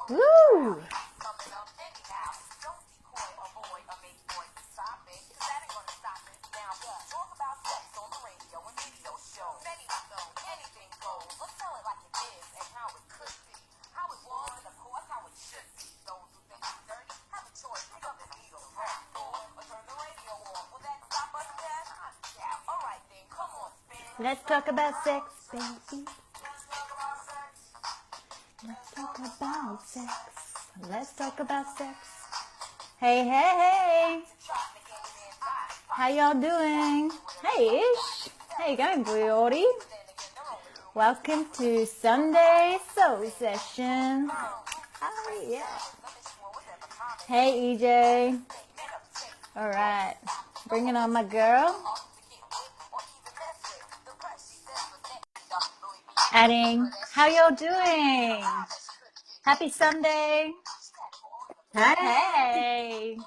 Woo! Let's talk about sex, baby. Let's talk about sex. Let's talk about sex. Hey, hey, hey. How y'all doing? Hey, Ish. How you going, Boyodi? Welcome to Sunday Soul Session. Oh, yeah. Hey, EJ. All right. Bring it on, my girl. Adding. How y'all doing? Happy Sunday. Hey.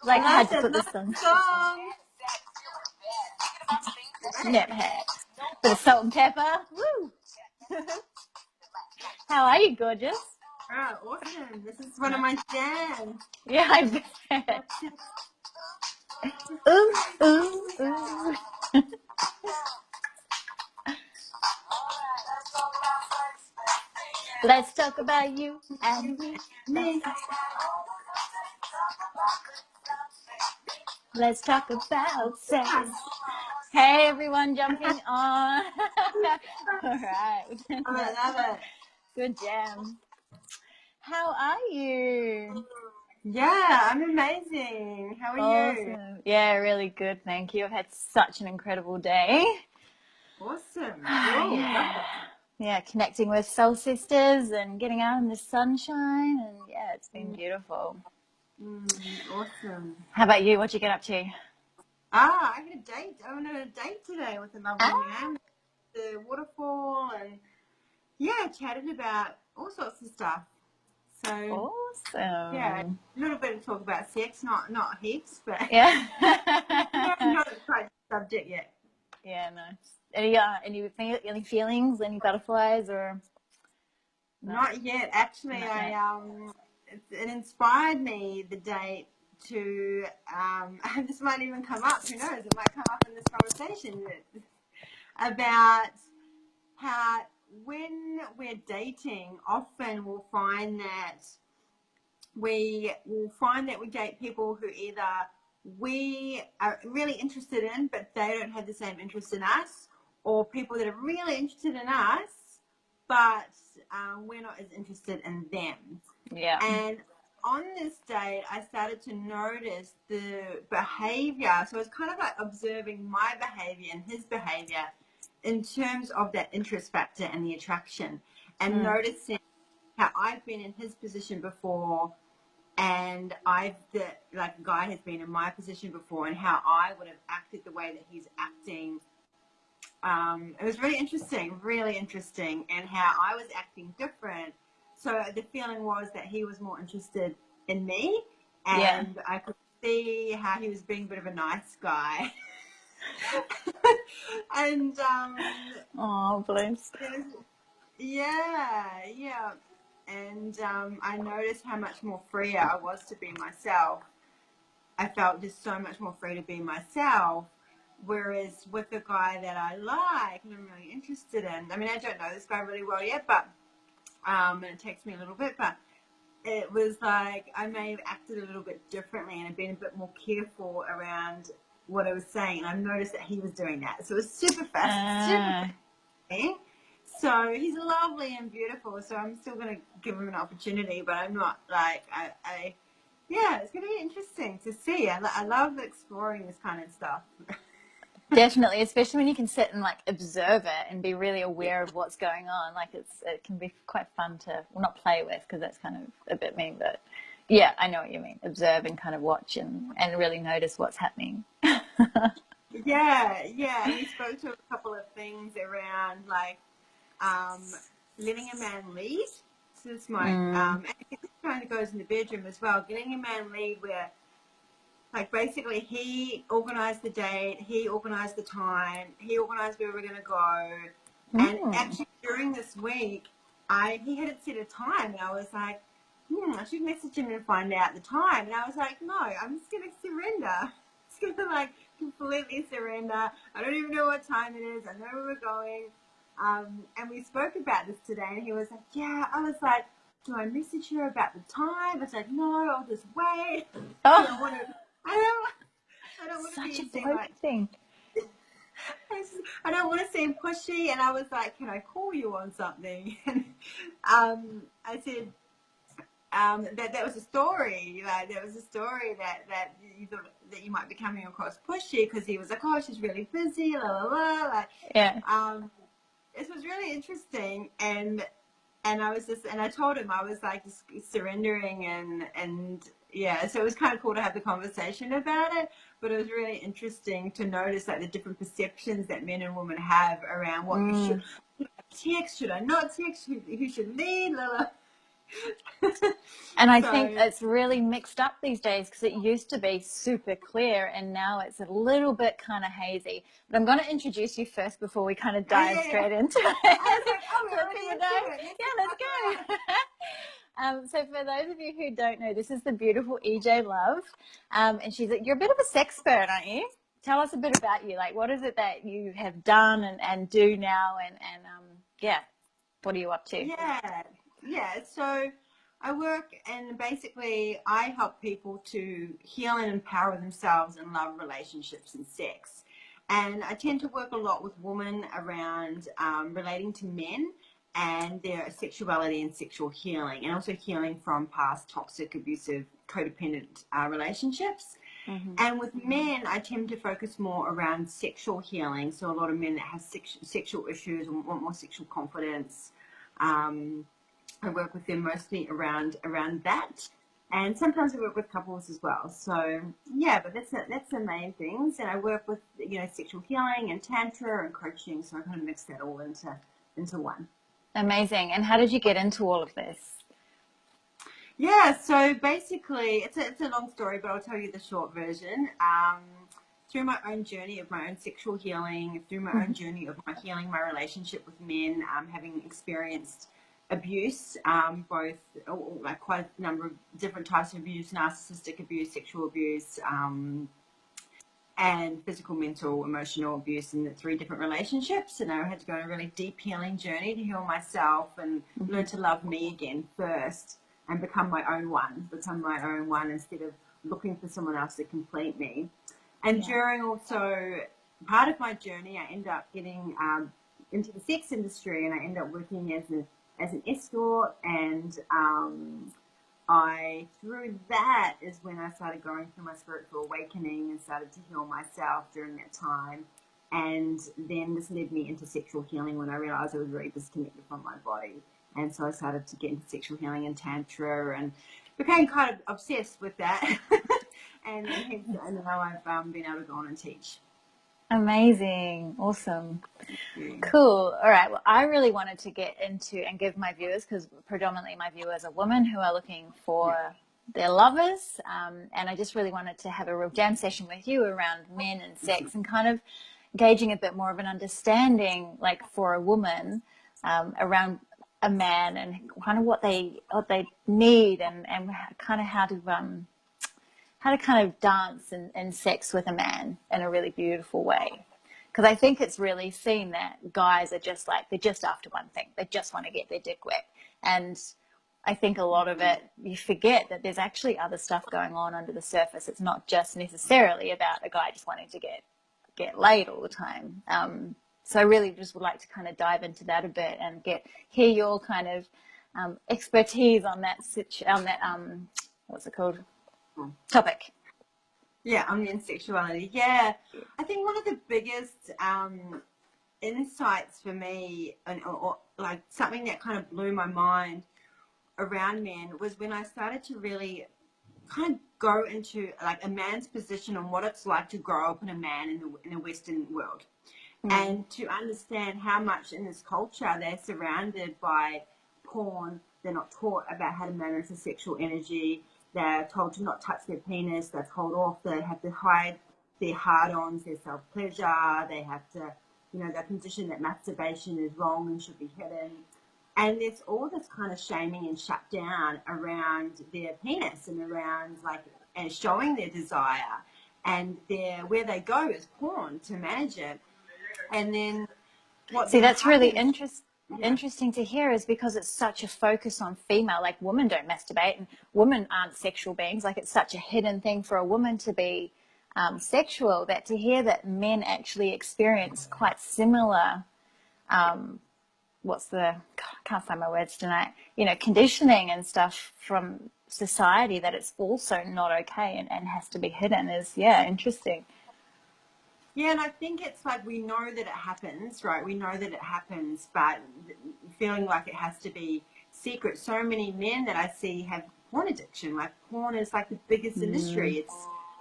Like I had to put this on. Never had. Bit of salt and pepper. Woo. How are you, gorgeous? Oh, awesome. This is one of my jams. Yeah, I bet. Ooh, ooh, ooh. Let's talk about you and me. Let's talk about sex. Hey, everyone jumping on. All right. I love it. Good jam. How are you? Yeah, I'm amazing. How are you? Awesome. Yeah, really good. Thank you. I've had such an incredible day. Awesome. Yeah, connecting with soul sisters and getting out in the sunshine. And yeah, it's been beautiful. Awesome. How about you? What'd you get up to? I had a date. I went on a date today with a lovely man. The waterfall and yeah, chatted about all sorts of stuff. So Awesome. yeah, a little bit of talk about sex, not heaps, but Yeah. not quite the subject yet. Yeah, nice. Any feelings, any butterflies or? No? Not yet. Actually, Not yet. It inspired me, the date, to this might even come up. Who knows? It might come up in this conversation about how when we're dating, often we'll find that we date people who either we are really interested in, but they don't have the same interest in us, or people that are really interested in us, but we're not as interested in them. Yeah. And on this date, I started to notice the behavior. So it's kind of like observing my behavior and his behavior in terms of that interest factor and the attraction, and noticing how I've been in his position before, and a guy has been in my position before, and how I would have acted the way that he's acting. It was really interesting, and how I was acting different. So the feeling was that he was more interested in me, and I could see how he was being a bit of a nice guy. And Oh, bless. yeah. And I noticed how much more freer I was to be myself. I felt just so much more free to be myself. Whereas with the guy that I like and I'm really interested in, I mean, I don't know this guy really well yet, but and it takes me a little bit, but it was like I may have acted a little bit differently and had been a bit more careful around what I was saying. And I've noticed that he was doing that. So it was super fascinating. So he's lovely and beautiful. So I'm still going to give him an opportunity, but I'm not like, yeah, it's going to be interesting to see. I love exploring this kind of stuff. Definitely, especially when you can sit and like observe it and be really aware of what's going on. Like it can be quite fun to, well, not play with because that's kind of a bit mean, but yeah, I know what you mean. Observe and kind of watch and really notice what's happening. Yeah. We spoke to a couple of things around like letting a man lead. So this might, and it kind of goes in the bedroom as well. Getting a man lead where, like, basically he organised the date, he organised the time, he organised where we're going to go. And actually during this week, he hadn't set a time, and I was like, I should message him and find out the time. And I was like, no, I'm just going to surrender. Just going to like completely surrender. I don't even know what time it is. I know where we're going. And we spoke about this today, and he was like, yeah. I was like, do I message her about the time? I was like, no, I'll just wait. I don't Oh, want to. I don't want to such a be seen bloke like. thing. I don't want to seem pushy. And I was like, can I call you on something? And I said, that was a story. Like there was a story that you thought that you might be coming across pushy, because he was like, oh, she's really busy, la la la. Like, Yeah. this was really interesting, and I was just, and I told him I was like just surrendering, and yeah, so it was kind of cool to have the conversation about it. But it was really interesting to notice like the different perceptions that men and women have around what you should text, should I not text, who should lead, la la. And I think So it's really mixed up these days, because it used to be super clear and now it's a little bit kind of hazy. But I'm going to introduce you first before we kind of dive yeah. straight into it. I was like, oh, So we're that already people into know. it. Yeah, let's go. So for those of you who don't know, this is the beautiful EJ Love. And you're a bit of a sexpert, aren't you? Tell us a bit about you. Like, what is it that you have done and do now? And yeah, what are you up to? Yeah. So I work, and basically I help people to heal and empower themselves in love, relationships, and sex. And I tend to work a lot with women around relating to men and their sexuality and sexual healing, and also healing from past toxic, abusive, codependent relationships. Mm-hmm. And with men, I tend to focus more around sexual healing. So a lot of men that have sexual issues and want more sexual confidence, I work with them mostly around that. And sometimes I work with couples as well. So yeah, but that's the main things. And I work with sexual healing and tantra and coaching. So I kind of mix that all into one. Amazing. And how did you get into all of this? Yeah, so basically, it's a long story, but I'll tell you the short version. Through my own journey of my own sexual healing, through my own journey of my healing my relationship with men, having experienced abuse, both like quite a number of different types of abuse, narcissistic abuse, sexual abuse, and physical, mental, emotional abuse in the 3 different relationships. And I had to go on a really deep healing journey to heal myself and learn to love me again first, and become my own one instead of looking for someone else to complete me. And during also part of my journey, I ended up getting into the sex industry, and I ended up working as an escort, and through that is when I started going through my spiritual awakening and started to heal myself during that time. And then this led me into sexual healing when I realized I was very disconnected from my body. And so I started to get into sexual healing and tantra, and became kind of obsessed with that. and now I've been able to go on and teach. Amazing. Awesome. Cool. All right. Well, I really wanted to get into and give my viewers, because predominantly my viewers are women who are looking for their lovers. And I just really wanted to have a real jam session with you around men and sex, and kind of gauging a bit more of an understanding, like for a woman, around a man, and kind of what they need, and kind of how to kind of dance and sex with a man in a really beautiful way. Because I think it's really seen that guys are just like, they're just after one thing. They just want to get their dick wet. And I think a lot of it, you forget that there's actually other stuff going on under the surface. It's not just necessarily about a guy just wanting to get laid all the time. So I really just would like to kind of dive into that a bit and hear your kind of expertise on that what's it called? Topic. Yeah, on men's sexuality. Yeah, I think one of the biggest insights for me, or like something that kind of blew my mind around men, was when I started to really kind of go into like a man's position on what it's like to grow up in a man in the Western world, and to understand how much in this culture they're surrounded by porn. They're not taught about how to manage the sexual energy. They're told to not touch their penis. They're told off. They have to hide their hard-ons, their self-pleasure. They have to, they're conditioned that masturbation is wrong and should be hidden. And there's all this kind of shaming and shut down around their penis and around like and showing their desire, and where they go is porn to manage it. And then what See, then that's really happens? interesting to hear, is because it's such a focus on female. Like, women don't masturbate and women aren't sexual beings. Like, it's such a hidden thing for a woman to be sexual, that to hear that men actually experience quite similar, can't find my words tonight, conditioning and stuff from society, that it's also not okay and has to be hidden, is, interesting. Yeah, and I think it's like we know that it happens, right? We know that it happens, but feeling like it has to be secret. So many men that I see have porn addiction. Like, porn is like the biggest industry. It's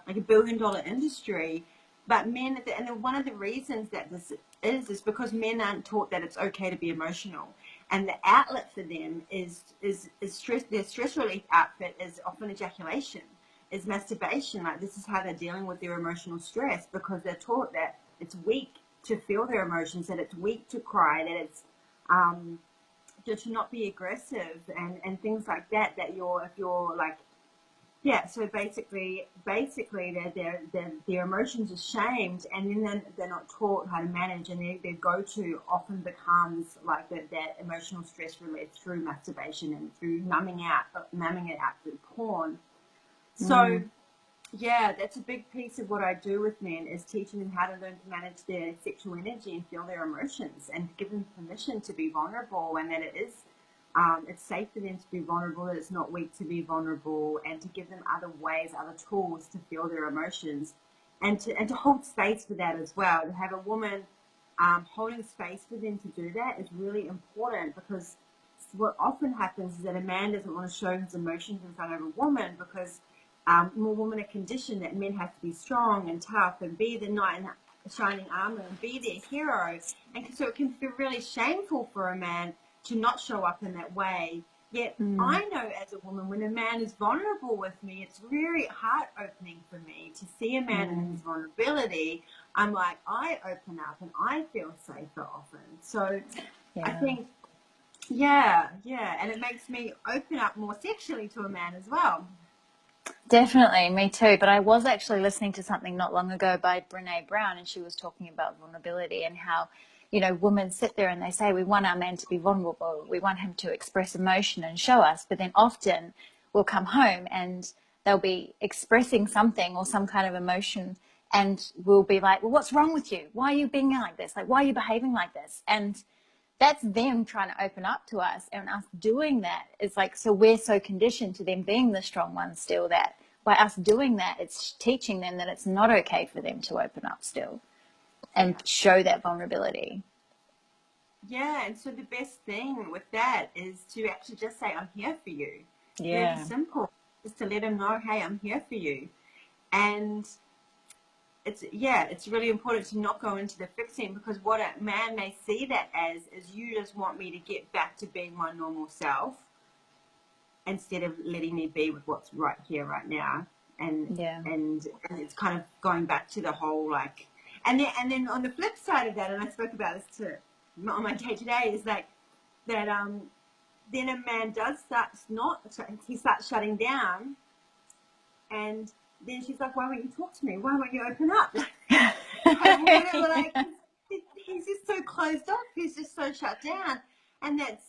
like $1 billion industry. But men, and one of the reasons that this is because men aren't taught that it's okay to be emotional. And the outlet for them is stress. Their stress relief outfit is often ejaculation, is masturbation. Like, this is how they're dealing with their emotional stress, because they're taught that it's weak to feel their emotions, that it's weak to cry, that it's to not be aggressive and things like that. That if you're like, yeah. So basically, their emotions are shamed, and then they're not taught how to manage, and their go-to often becomes like that emotional stress relief through masturbation and through numbing it out through porn. So, yeah, that's a big piece of what I do with men, is teaching them how to learn to manage their sexual energy and feel their emotions, and give them permission to be vulnerable, and that it's safe for them to be vulnerable, that it's not weak to be vulnerable, and to give them other ways, other tools to feel their emotions, and to hold space for that as well. To have a woman holding space for them to do that is really important, because what often happens is that a man doesn't want to show his emotions in front of a woman, because more women are conditioned that men have to be strong and tough and be the knight in shining armor and be their hero. And so it can feel really shameful for a man to not show up in that way. Yet I know as a woman, when a man is vulnerable with me, it's very heart-opening for me to see a man in his vulnerability. I'm like, I open up and I feel safer often. So I think, yeah, and it makes me open up more sexually to a man as well. Definitely, me too. But I was actually listening to something not long ago by Brene Brown, and she was talking about vulnerability and how, women sit there and they say, we want our man to be vulnerable. We want him to express emotion and show us. But then often we'll come home and they'll be expressing something or some kind of emotion, and we'll be like, well, what's wrong with you? Why are you being like this? Like, why are you behaving like this? And that's them trying to open up to us, and us doing that. It's like, so we're so conditioned to them being the strong ones still, that by us doing that, it's teaching them that it's not okay for them to open up still and show that vulnerability. Yeah, and so the best thing with that is to actually just say, I'm here for you. Yeah. Really simple. Just to let them know, hey, I'm here for you. And it's really important to not go into the fixing, because what a man may see that as is, you just want me to get back to being my normal self instead of letting me be with what's right here, right now. And it's kind of going back to the whole like, and then on the flip side of that, and I spoke about this on my day to day, is like that then a man he starts shutting down, and then she's like, why won't you talk to me? Why won't you open up? Like, he's just so closed off. He's just so shut down. And that's,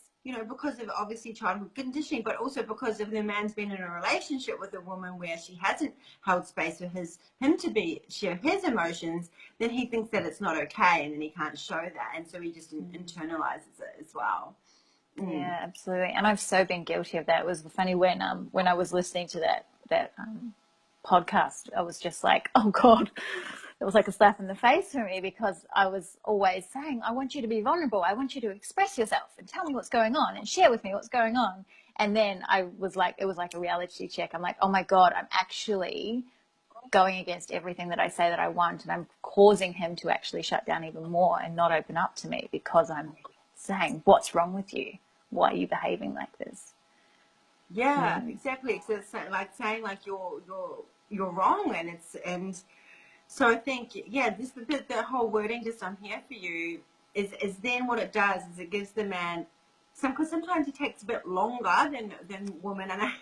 because of obviously childhood conditioning, but also because of the man's been in a relationship with a woman where she hasn't held space for him to share his emotions. Then he thinks that it's not okay, and then he can't show that. And so he just internalizes it as well. Yeah, absolutely. And I've so been guilty of that. It was funny when I was listening to that podcast, I was just like, oh God, it was like a slap in the face for me, because I was always saying, I want you to be vulnerable. I want you to express yourself and tell me what's going on and share with me what's going on. And then it was like a reality check. I'm like, oh my God, I'm actually going against everything that I say that I want, and I'm causing him to actually shut down even more and not open up to me, because I'm saying, what's wrong with you? Why are you behaving like this? Yeah, exactly. So it's like saying like you're wrong, and so I think the whole wording, just I'm here for you, is then what it does is it gives the man because sometimes it takes a bit longer than women. And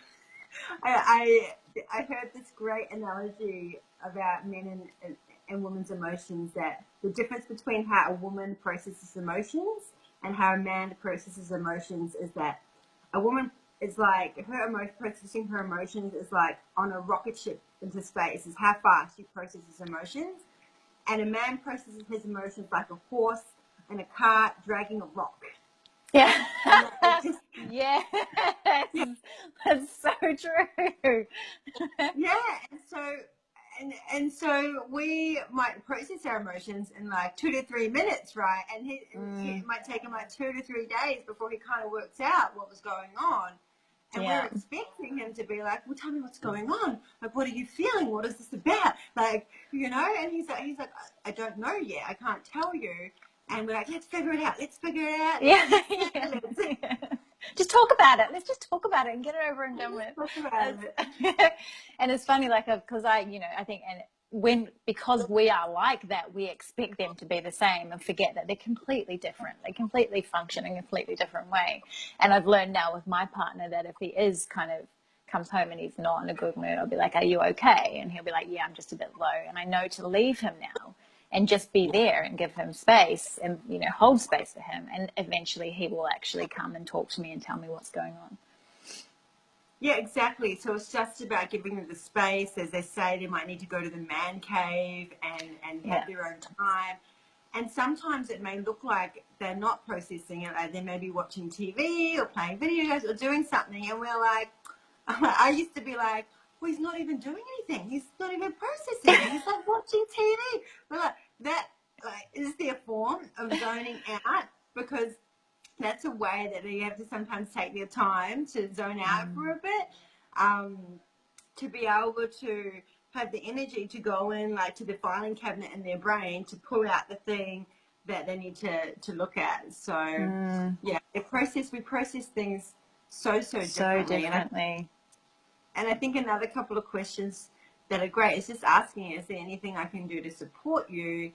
I heard this great analogy about men and women's emotions, that the difference between how a woman processes emotions and how a man processes emotions is that a woman is like, processing her emotions is like on a rocket ship into space, is how fast she processes emotions. And a man processes his emotions like a horse in a cart dragging a rock. Yeah. And it just, Yes. That's so true. yeah. And so we might process our emotions in like 2 to 3 minutes, right? And it might take him like 2 to 3 days before he kind of works out what was going on. And we're expecting him to be like, well, tell me what's going on. Like, what are you feeling? What is this about? Like, you know, and he's like, I don't know yet. I can't tell you. And we're like, let's figure it out. Yeah. Just talk about it. Let's just talk about it and get it over and done with. Talk about it. And it's funny, like, because I think, and because we are like that, we expect them to be the same and forget that they're completely different. They completely function in a completely different way. And I've learned now with my partner that if he is comes home and he's not in a good mood, I'll be like, are you okay? And he'll be like, yeah, I'm just a bit low. And I know to leave him now and just be there and give him space and, hold space for him. And eventually he will actually come and talk to me and tell me what's going on. Yeah, exactly. So it's just about giving them the space. As they say, they might need to go to the man cave and have their own time. And sometimes it may look like they're not processing it. Like they may be watching TV or playing video games or doing something. And we're like, I used to be like, well, he's not even doing anything. He's not even processing it. He's like watching TV. But like, that is their form of zoning out, because that's a way that they have to sometimes take their time to zone out for a bit, to be able to have the energy to go in, like, to the filing cabinet in their brain to pull out the thing that they need to look at. So yeah, we process things so differently. And I think another couple of questions that are great is just asking, is there anything I can do to support you?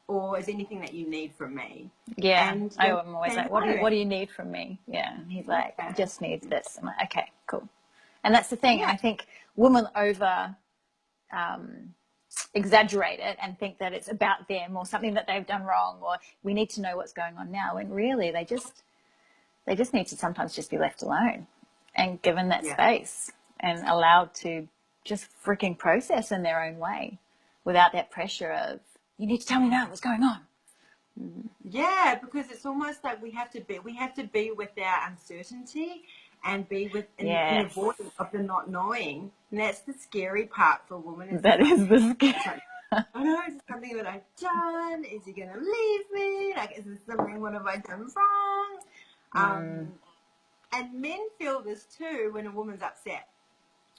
Or is there anything that you need from me? Yeah, and I'm always like, what do you need from me? Yeah, and he's like, I just need this. I'm like, okay, cool. And that's the thing. Yeah. I think women over exaggerate it and think that it's about them or something that they've done wrong, or we need to know what's going on now. And really, they just need to sometimes just be left alone and given that space and allowed to just freaking process in their own way without that pressure of, you need to tell me now what's going on. Yeah, because it's almost like we have to be with our uncertainty and be with in the void of the not knowing. And that's the scary part for women. That is the scary. I know, is it something that I've done? Is he gonna leave me? Like, is this something, what have I done wrong? And men feel this too when a woman's upset.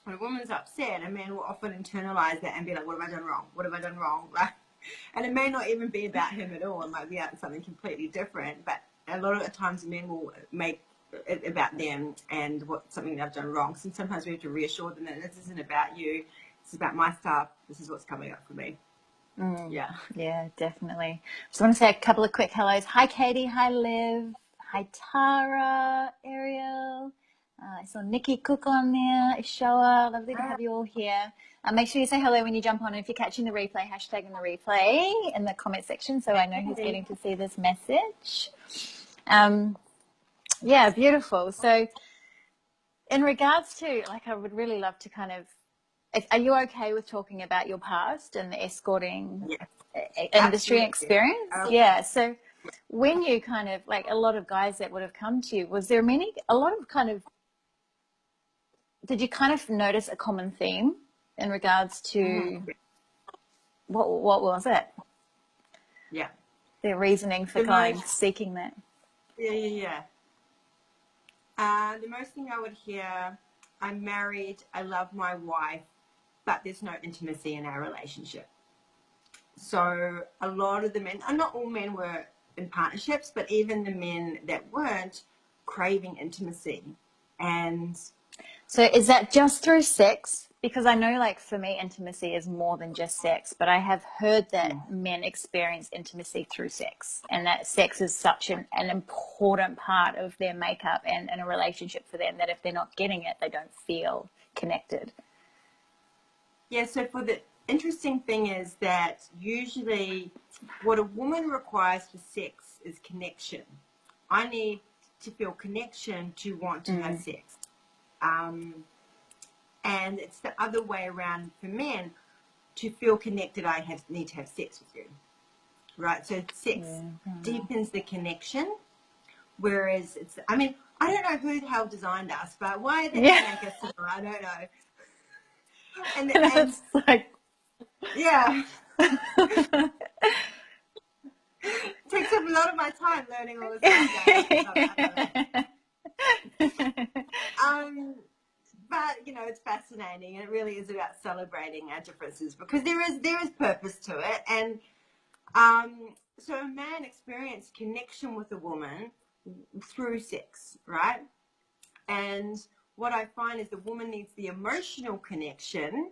When a woman's upset, a man will often internalize that and be like, what have I done wrong? What have I done wrong? Like, and it may not even be about him at all. It might be about something completely different. But a lot of the times men will make it about them and something they've done wrong. So sometimes we have to reassure them that this isn't about you. It's about my stuff. This is what's coming up for me. Yeah, definitely. Just want to say a couple of quick hellos. Hi, Katie. Hi, Liv. Hi, Tara. Ariel. I saw Nikki Cook on there. Ishoa. Lovely to have you all here. Make sure you say hello when you jump on. And if you're catching the replay, hashtag in the replay in the comment section so I know who's getting to see this message. Yeah, beautiful. So in regards to, like, I would really love to kind of, are you okay with talking about your past and the escorting industry experience? Yeah. So when you kind of, like, a lot of guys that would have come to you, was there did you kind of notice a common theme in regards to what was it? Yeah. Their reasoning for seeking that. Yeah. The most thing I would hear, I'm married, I love my wife, but there's no intimacy in our relationship. So a lot of the men, and not all men were in partnerships, but even the men that weren't, craving intimacy. And so is that just through sex, Because I know, like, for me, intimacy is more than just sex, but I have heard that men experience intimacy through sex, and that sex is such an important part of their makeup and a relationship for them, that if they're not getting it, they don't feel connected. Yeah, so for the interesting thing is that usually what a woman requires for sex is connection. I need to feel connection to want to have sex. And it's the other way around for men. To feel connected, need to have sex with you, right? So sex deepens the connection, whereas I don't know who the hell designed us, but why did they make us similar? I don't know. And It's like, yeah. It takes up a lot of my time learning all this stuff, guys. But it's fascinating, and it really is about celebrating our differences, because there is purpose to it. And so a man experienced connection with a woman through sex, right? And what I find is the woman needs the emotional connection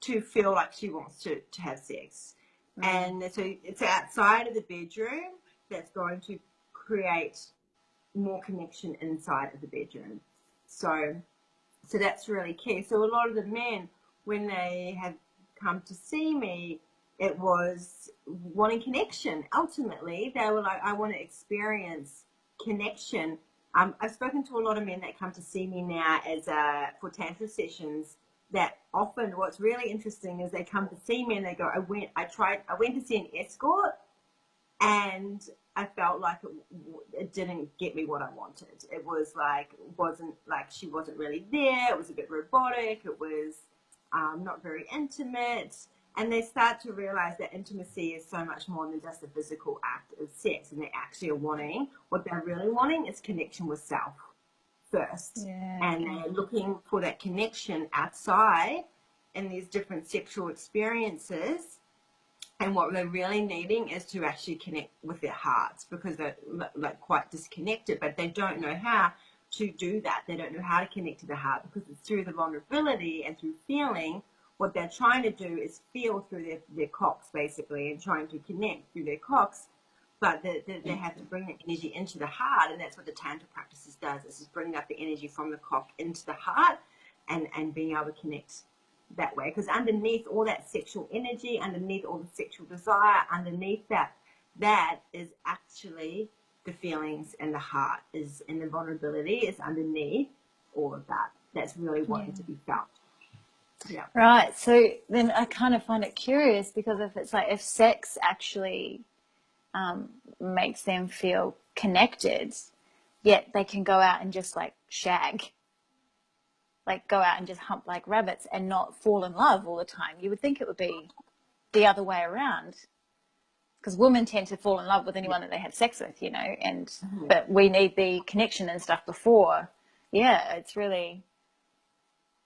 to feel like she wants to have sex. And so it's outside of the bedroom that's going to create more connection inside of the bedroom. So that's really key. So a lot of the men, when they have come to see me, it was wanting connection. Ultimately, they were like, I want to experience connection. I've spoken to a lot of men that come to see me now for tantra sessions. That often, what's really interesting is they come to see me and they go, I went to see an escort, and I felt like it didn't get me what I wanted. It was like, she wasn't really there. It was a bit robotic. It was not very intimate. And they start to realize that intimacy is so much more than just a physical act of sex. And they actually are what they're really wanting is connection with self first. And they're looking for that connection outside in these different sexual experiences. And what they're really needing is to actually connect with their hearts, because they're like quite disconnected, but they don't know how to do that. They don't know how to connect to the heart, because it's through the vulnerability and through feeling. What they're trying to do is feel through their cocks, basically, and trying to connect through their cocks. But they have to bring the energy into the heart, and that's what the Tantra practices does. It's just bringing up the energy from the cock into the heart and being able to connect that way. Because underneath all that sexual energy, underneath all the sexual desire, underneath that is actually the feelings, and the heart and the vulnerability is underneath all of that. That's really wanting to be felt. Yeah. Right. So then I kind of find it curious, because if sex actually makes them feel connected, yet they can go out and just like shag, like go out and just hump like rabbits and not fall in love all the time. You would think it would be the other way around, because women tend to fall in love with anyone that they have sex with, and but we need the connection and stuff before. Yeah, it's really.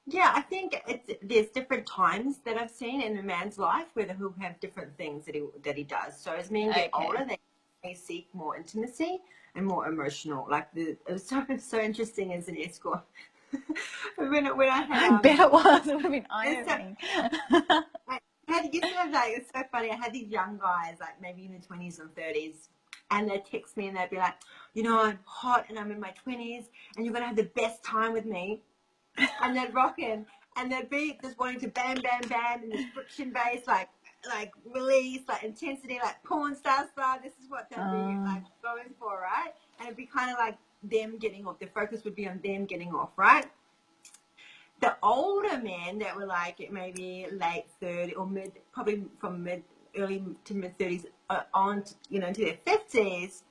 Yeah, I think there's different times that I've seen in a man's life where he'll have different things that he does. So as men get older, they seek more intimacy and more emotional. Like it was so interesting as an escort. when I had, I bet it was. It would have been eye-opening. It's so funny. I had these young guys, like maybe in their 20s and 30s, and they'd text me and they'd be like, I'm hot and I'm in my 20s, and you're gonna have the best time with me. And they'd rock in, and they'd be just wanting to bam, bam, bam, in this friction base, like release, like intensity, like porn style. This is what they'd be like going for, right? And it'd be kind of like them getting off. Their focus would be on them getting off, right? The older men that were like maybe late 30 or probably from early to mid 30s on, into their 50s,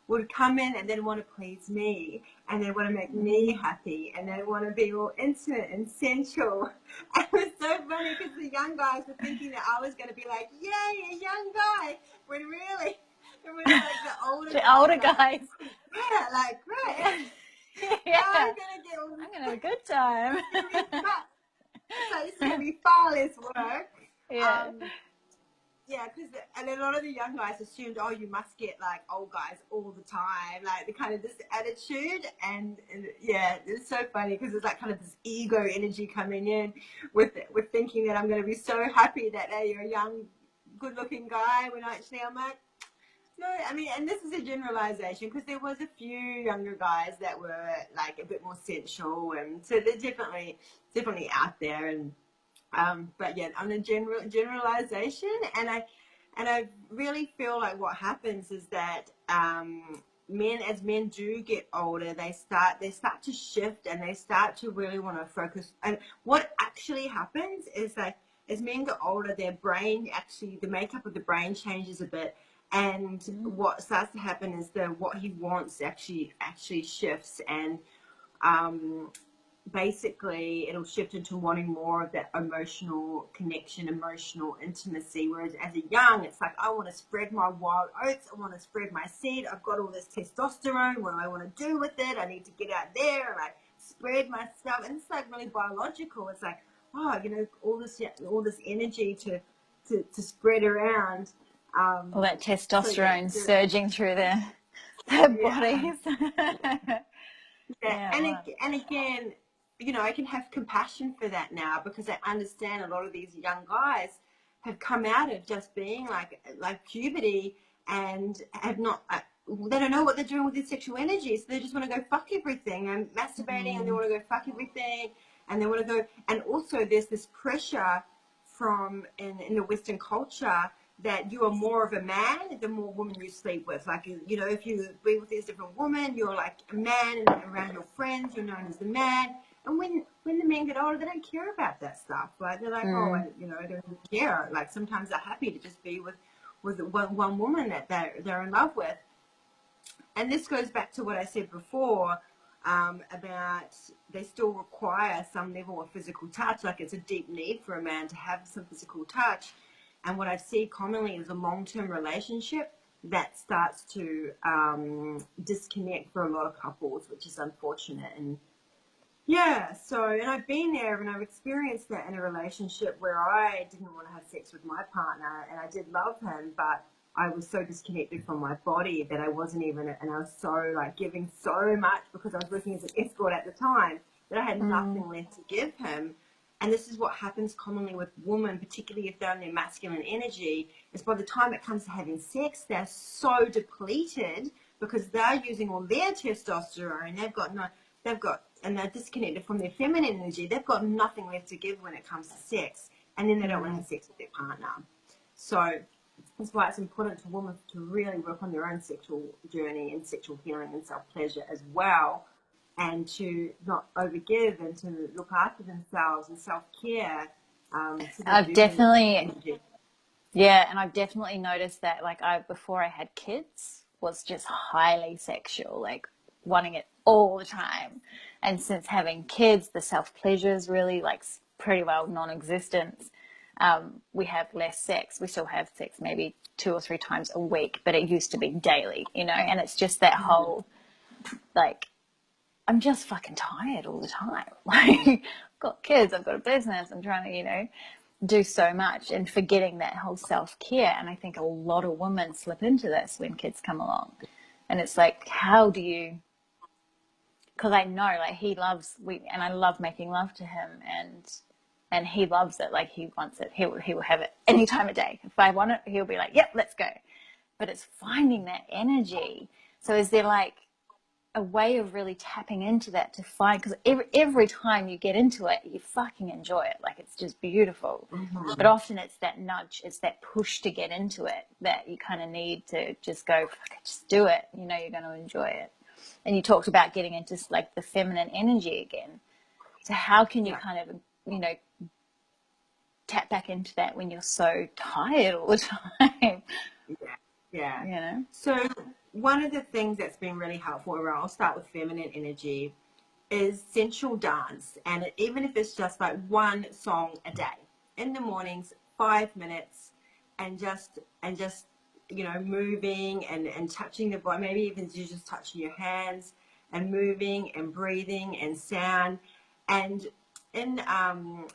would come in and then want to please me, and they want to make me happy, and they want to be all intimate and sensual. And it was so funny, because the young guys were thinking that I was going to be like, yay, a young guy, when really it was like the older guys. Yeah, like, great. Yeah. I'm going to have a good time. So this is going to be far less work. Yeah. Yeah, because and a lot of the young guys assumed, oh, you must get like old guys all the time, like the kind of this attitude, and yeah, it's so funny because it's like kind of this ego energy coming in with thinking that I'm going to be so happy that hey, you're a young, good-looking guy when actually I'm like, no, I mean, and this is a generalization because there was a few younger guys that were like a bit more sensual, and so they're definitely out there, and but yeah, on a generalization, and I really feel like what happens is that as men do get older, they start to shift, and they start to really want to focus. And what actually happens is that as men get older, their brain actually, the makeup of the brain changes a bit. And what starts to happen is that what he wants actually shifts, and basically it'll shift into wanting more of that emotional connection, emotional intimacy. Whereas as a young, it's like, I want to spread my wild oats, I want to spread my seed, I've got all this testosterone, what do I want to do with it? I need to get out there and like spread my stuff. And it's like really biological. It's like, oh, all this energy to spread around. All that So yeah, testosterone surging through their yeah. bodies. Yeah, Yeah, wow. and again, I can have compassion for that now because I understand a lot of these young guys have come out of just being like puberty and have not. They don't know what they're doing with their sexual energy, so they just want to go fuck everything and masturbating, and they want to go fuck everything, and they want to go. And also, there's this pressure from in the Western culture that you are more of a man the more women you sleep with. Like, if you be with these different women, you're like a man, and around your friends, you're known as the man. And when the men get older, they don't care about that stuff. Like, they're like, oh, I don't even care. Like, sometimes they're happy to just be with one woman that they're in love with. And this goes back to what I said before, about they still require some level of physical touch. Like, it's a deep need for a man to have some physical touch. And what I see commonly is a long-term relationship that starts to disconnect for a lot of couples, which is unfortunate. And yeah, and I've been there and I've experienced that in a relationship where I didn't want to have sex with my partner, and I did love him, but I was so disconnected from my body that I wasn't even, and I was so like giving so much because I was working as an escort at the time that I had nothing left to give him. And this is what happens commonly with women, particularly if they're in their masculine energy, is by the time it comes to having sex, they're so depleted because they're using all their testosterone. And they're disconnected from their feminine energy. They've got nothing left to give when it comes to sex, and then they don't want to have sex with their partner. So that's why it's important to women to really work on their own sexual journey and sexual healing and self-pleasure as well, and to not overgive and to look after themselves and self-care, so they I've do have that definitely, energy. yeah, and I've definitely noticed that, like, before I had kids, was just highly sexual, like wanting it all the time. And since having kids, the self pleasure is really like pretty well non-existent. We have less sex. We still have sex maybe 2 or 3 times a week, but it used to be daily, and it's just that whole, like, I'm just fucking tired all the time. Like, I've got kids, I've got a business, I'm trying to, do so much, and forgetting that whole self-care. And I think a lot of women slip into this when kids come along. And it's like, how do you, because I know, like, and I love making love to him, and he loves it. Like, he wants it. He will have it any time of day. If I want it, he'll be like, yep, let's go. But it's finding that energy. So is there like a way of really tapping into that to find, because every time you get into it, you fucking enjoy it. Like, it's just beautiful. But often it's that nudge, it's that push to get into it that you kind of need to just go, fuck it, just do it. You're going to enjoy it. And you talked about getting into like the feminine energy again. So how can you kind of, tap back into that when you're so tired all the time? Yeah. So one of the things that's been really helpful, or I'll start with feminine energy, is sensual dance. And even if it's just like one song a day in the mornings, 5 minutes, and just moving and touching the body, maybe even you just touching your hands and moving and breathing and sound. And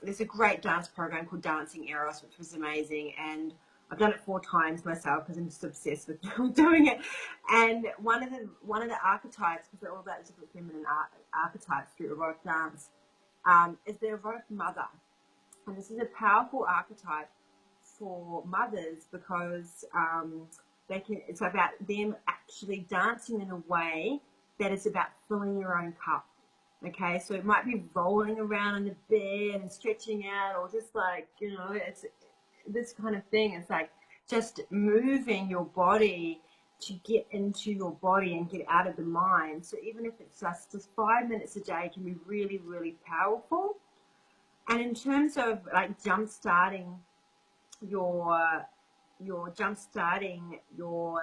there's a great dance program called Dancing Eros, which was amazing. And I've done it 4 times myself because I'm just obsessed with doing it. And one of the archetypes, because they're all about different feminine archetypes through erotic dance, is the erotic mother. And this is a powerful archetype for mothers because it's about them actually dancing in a way that is about filling your own cup. Okay, so it might be rolling around on the bed and stretching out, or just like, it's this kind of thing. It's like just moving your body to get into your body and get out of the mind. So even if it's just 5 minutes a day, it can be really, really powerful. And in terms of like jump-starting your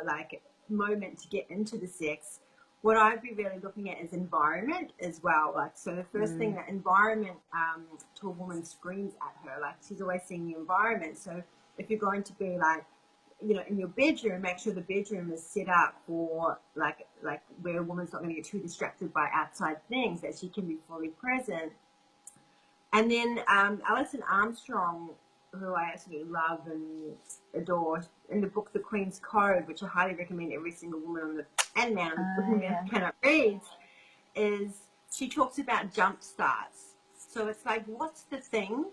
like moment to get into the sex, what I'd be really looking at is environment as well. Like, so the first thing, that environment to a woman screams at her. Like, she's always seeing the environment. So if you're going to be like, in your bedroom, make sure the bedroom is set up for like where a woman's not going to get too distracted by outside things, that she can be fully present. And then Alison Armstrong, who I absolutely love and adore, in the book The Queen's Code, which I highly recommend every single woman and man on the cannot read, is she talks about jump starts. So it's like, what's the thing?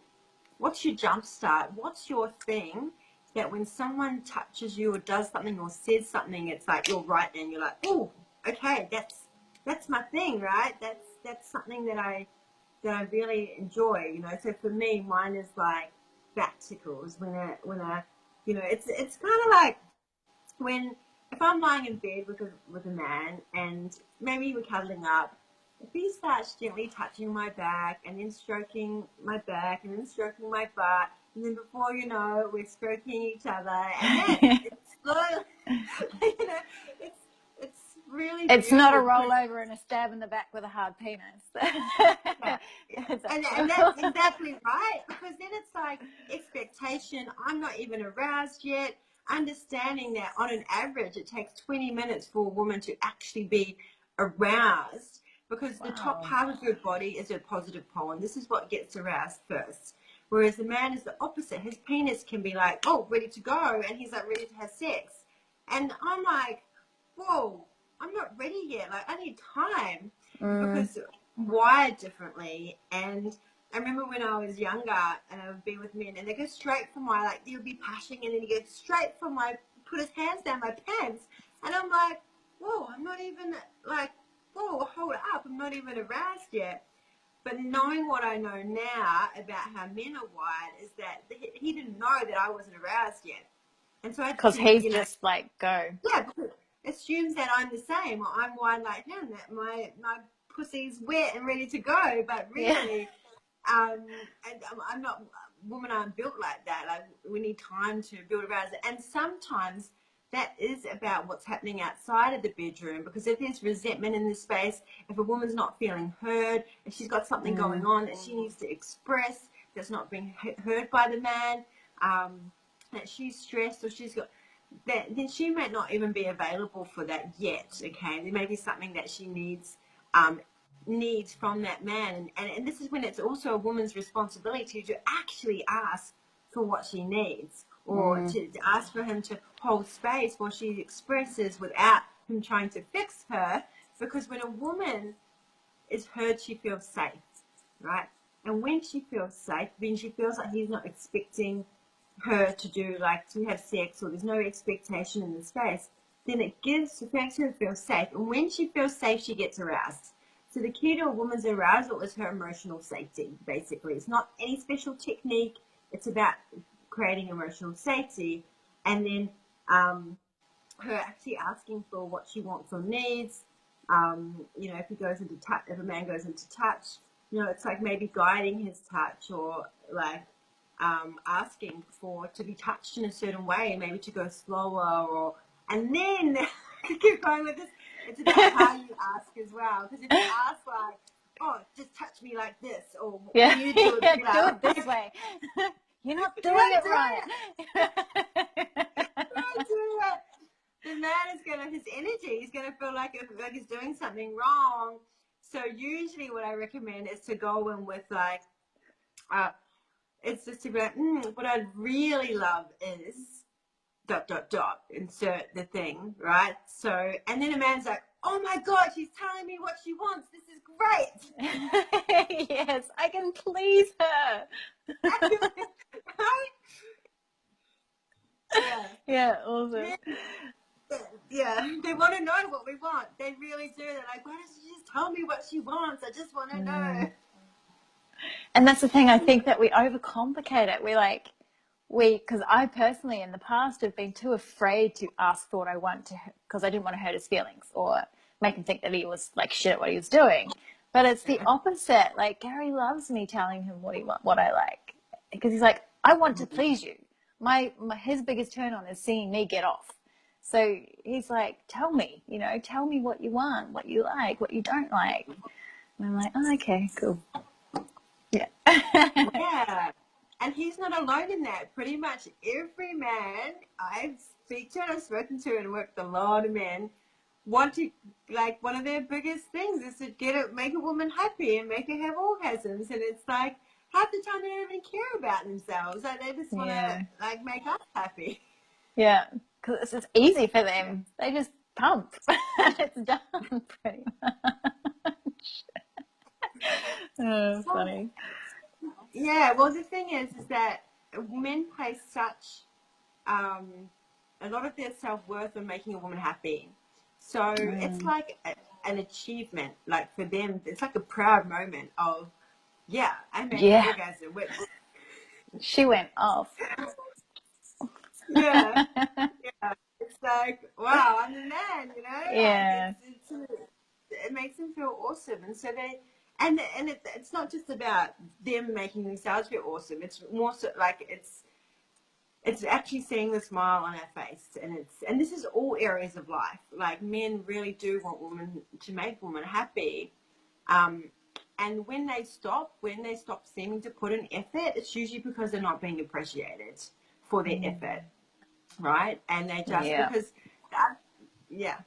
What's your jump start? What's your thing that when someone touches you or does something or says something, it's like you're right then, you're like, oh, okay, that's my thing, right? That's something that I really enjoy, So for me, mine is like back tickles when I it's kind of like if I'm lying in bed with a man and maybe we're cuddling up, if he starts gently touching my back and then stroking my back and then stroking my butt, and then before you know, we're stroking each other, and then it's slowly, it's really It's not a beautiful. rollover and a stab in the back with a hard penis. Yeah. And that's exactly right, because then it's like expectation. I'm not even aroused yet. Understanding that on an average it takes 20 minutes for a woman to actually be aroused, because the top part of your body is a positive pole, and this is what gets aroused first. Whereas the man is the opposite. His penis can be like, oh, ready to go, and he's like ready to have sex. And I'm like, whoa, I'm not ready yet. Like, I need time because wired differently. And I remember when I was younger and I would be with men and they go straight for my, like, he would be pushing and then he goes straight for my, put his hands down my pants. And I'm like, whoa, I'm not even like, whoa, hold up, I'm not even aroused yet. But knowing what I know now about how men are wired is that he didn't know that I wasn't aroused yet. And so I because he's just like, go. Yeah, because it assumes that I'm the same, or I'm wired like him, that my pussy's wet and ready to go. But really, and I'm not, women aren't built like that. Like, we need time to build around it. And sometimes that is about what's happening outside of the bedroom, because if there's resentment in the space, if a woman's not feeling heard, if she's got something going on that she needs to express that's not being heard by the man, that she's stressed or she's got, then she might not even be available for that yet. Okay, there may be something that she needs from that man, and this is when it's also a woman's responsibility to actually ask for what she needs, or to ask for him to hold space while she expresses without him trying to fix her. Because when a woman is heard, she feels safe, right? And when she feels safe, then she feels like he's not expecting her to do, like, to have sex, or there's no expectation in the space, then it makes her feel safe. And when she feels safe, she gets aroused. So the key to a woman's arousal is her emotional safety, basically. It's not any special technique. It's about creating emotional safety. And then her actually asking for what she wants or needs. If he goes into touch, if a man goes into touch, it's like maybe guiding his touch, or like asking to be touched in a certain way, maybe to go slower, and then keep going with this. It's about how you ask as well, because if you ask like, oh, just touch me like this, or can you do it, do it this way. You're not doing it right. The man his energy, he's gonna feel like he's doing something wrong. So usually what I recommend is to go in with like, it's just about, what I'd really love is dot dot dot, insert the thing, right? So, and then a man's like, oh my god, she's telling me what she wants, this is great. Yes, I can please her. Right? Yeah. Yeah, awesome. Yeah, they want to know what we want. They really do. They're like, why doesn't she just tell me what she wants? I just want to know. And that's the thing, I think that we overcomplicate it. Because I personally in the past have been too afraid to ask for what I want to, because I didn't want to hurt his feelings or make him think that he was like shit at what he was doing. But it's the opposite. Like, Gary loves me telling him what I like, because he's like, I want to please you. His biggest turn on is seeing me get off. So he's like, tell me what you want, what you like, what you don't like. And I'm like, oh, okay, cool. Yeah. Yeah. And he's not alone in that. Pretty much every man I've spoken to and worked with a lot of men want to, like, one of their biggest things is to make a woman happy and make her have orgasms. And it's like, half the time they don't even care about themselves. Like, they just want to, like, make us happy. Yeah, because it's easy for them. They just pump and it's done pretty much. Oh, funny. Yeah, well, the thing is that men place such a lot of their self-worth on making a woman happy. So it's like an achievement. Like, for them, it's like a proud moment of, yeah, I made an orgasm. Which, she went off. yeah, yeah. It's like, wow, I'm the man, you know? Yeah. Like, it makes them feel awesome. And so it's not just about them making themselves feel awesome. It's more so like it's actually seeing the smile on our face, and this is all areas of life. Like, men really do want women to make women happy, and when they stop seeming to put in effort, it's usually because they're not being appreciated for their effort, right? And they just because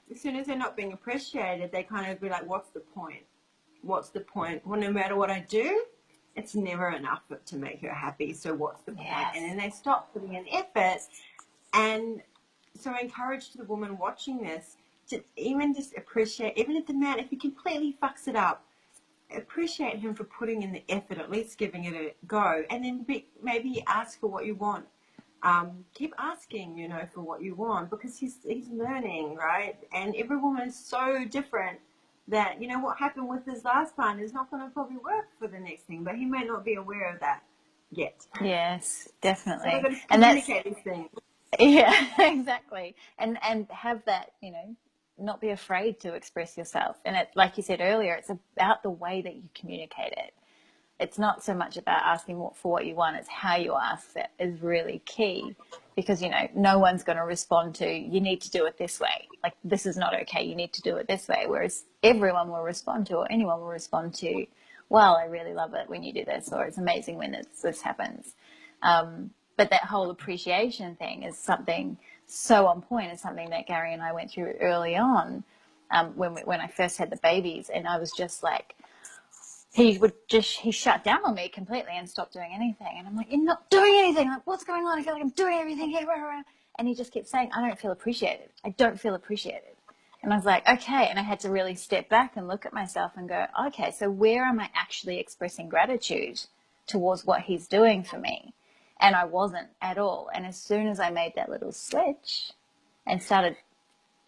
as soon as they're not being appreciated, they kind of be like, what's the point? What's the point? Well, no matter what I do, it's never enough to make her happy. So what's the point? And then they stop putting in effort. And so I encourage the woman watching this to even just appreciate, even if the man, if he completely fucks it up, appreciate him for putting in the effort, at least giving it a go. And then maybe ask for what you want. Keep asking, for what you want, because he's learning, right? And every woman is so different that, what happened with his last partner is not going to probably work for the next thing, but he may not be aware of that yet. Yes, definitely. So we're going to communicate these things. Yeah, exactly. And have that, not be afraid to express yourself. And it, like you said earlier, it's about the way that you communicate it. It's not so much about asking for what you want, it's how you ask that is really key, because, no one's going to respond to, you need to do it this way. Like, this is not okay, you need to do it this way. Whereas everyone will respond to, or anyone will respond to, well, I really love it when you do this, or it's amazing when this happens. But that whole appreciation thing is something so on point. It's something that Gary and I went through early on, when I first had the babies, and I was just like, he shut down on me completely and stopped doing anything. And I'm like, you're not doing anything. Like, what's going on? I feel like I'm doing everything here. And he just kept saying, I don't feel appreciated. I don't feel appreciated. And I was like, okay. And I had to really step back and look at myself and go, okay, so where am I actually expressing gratitude towards what he's doing for me? And I wasn't at all. And as soon as I made that little switch and started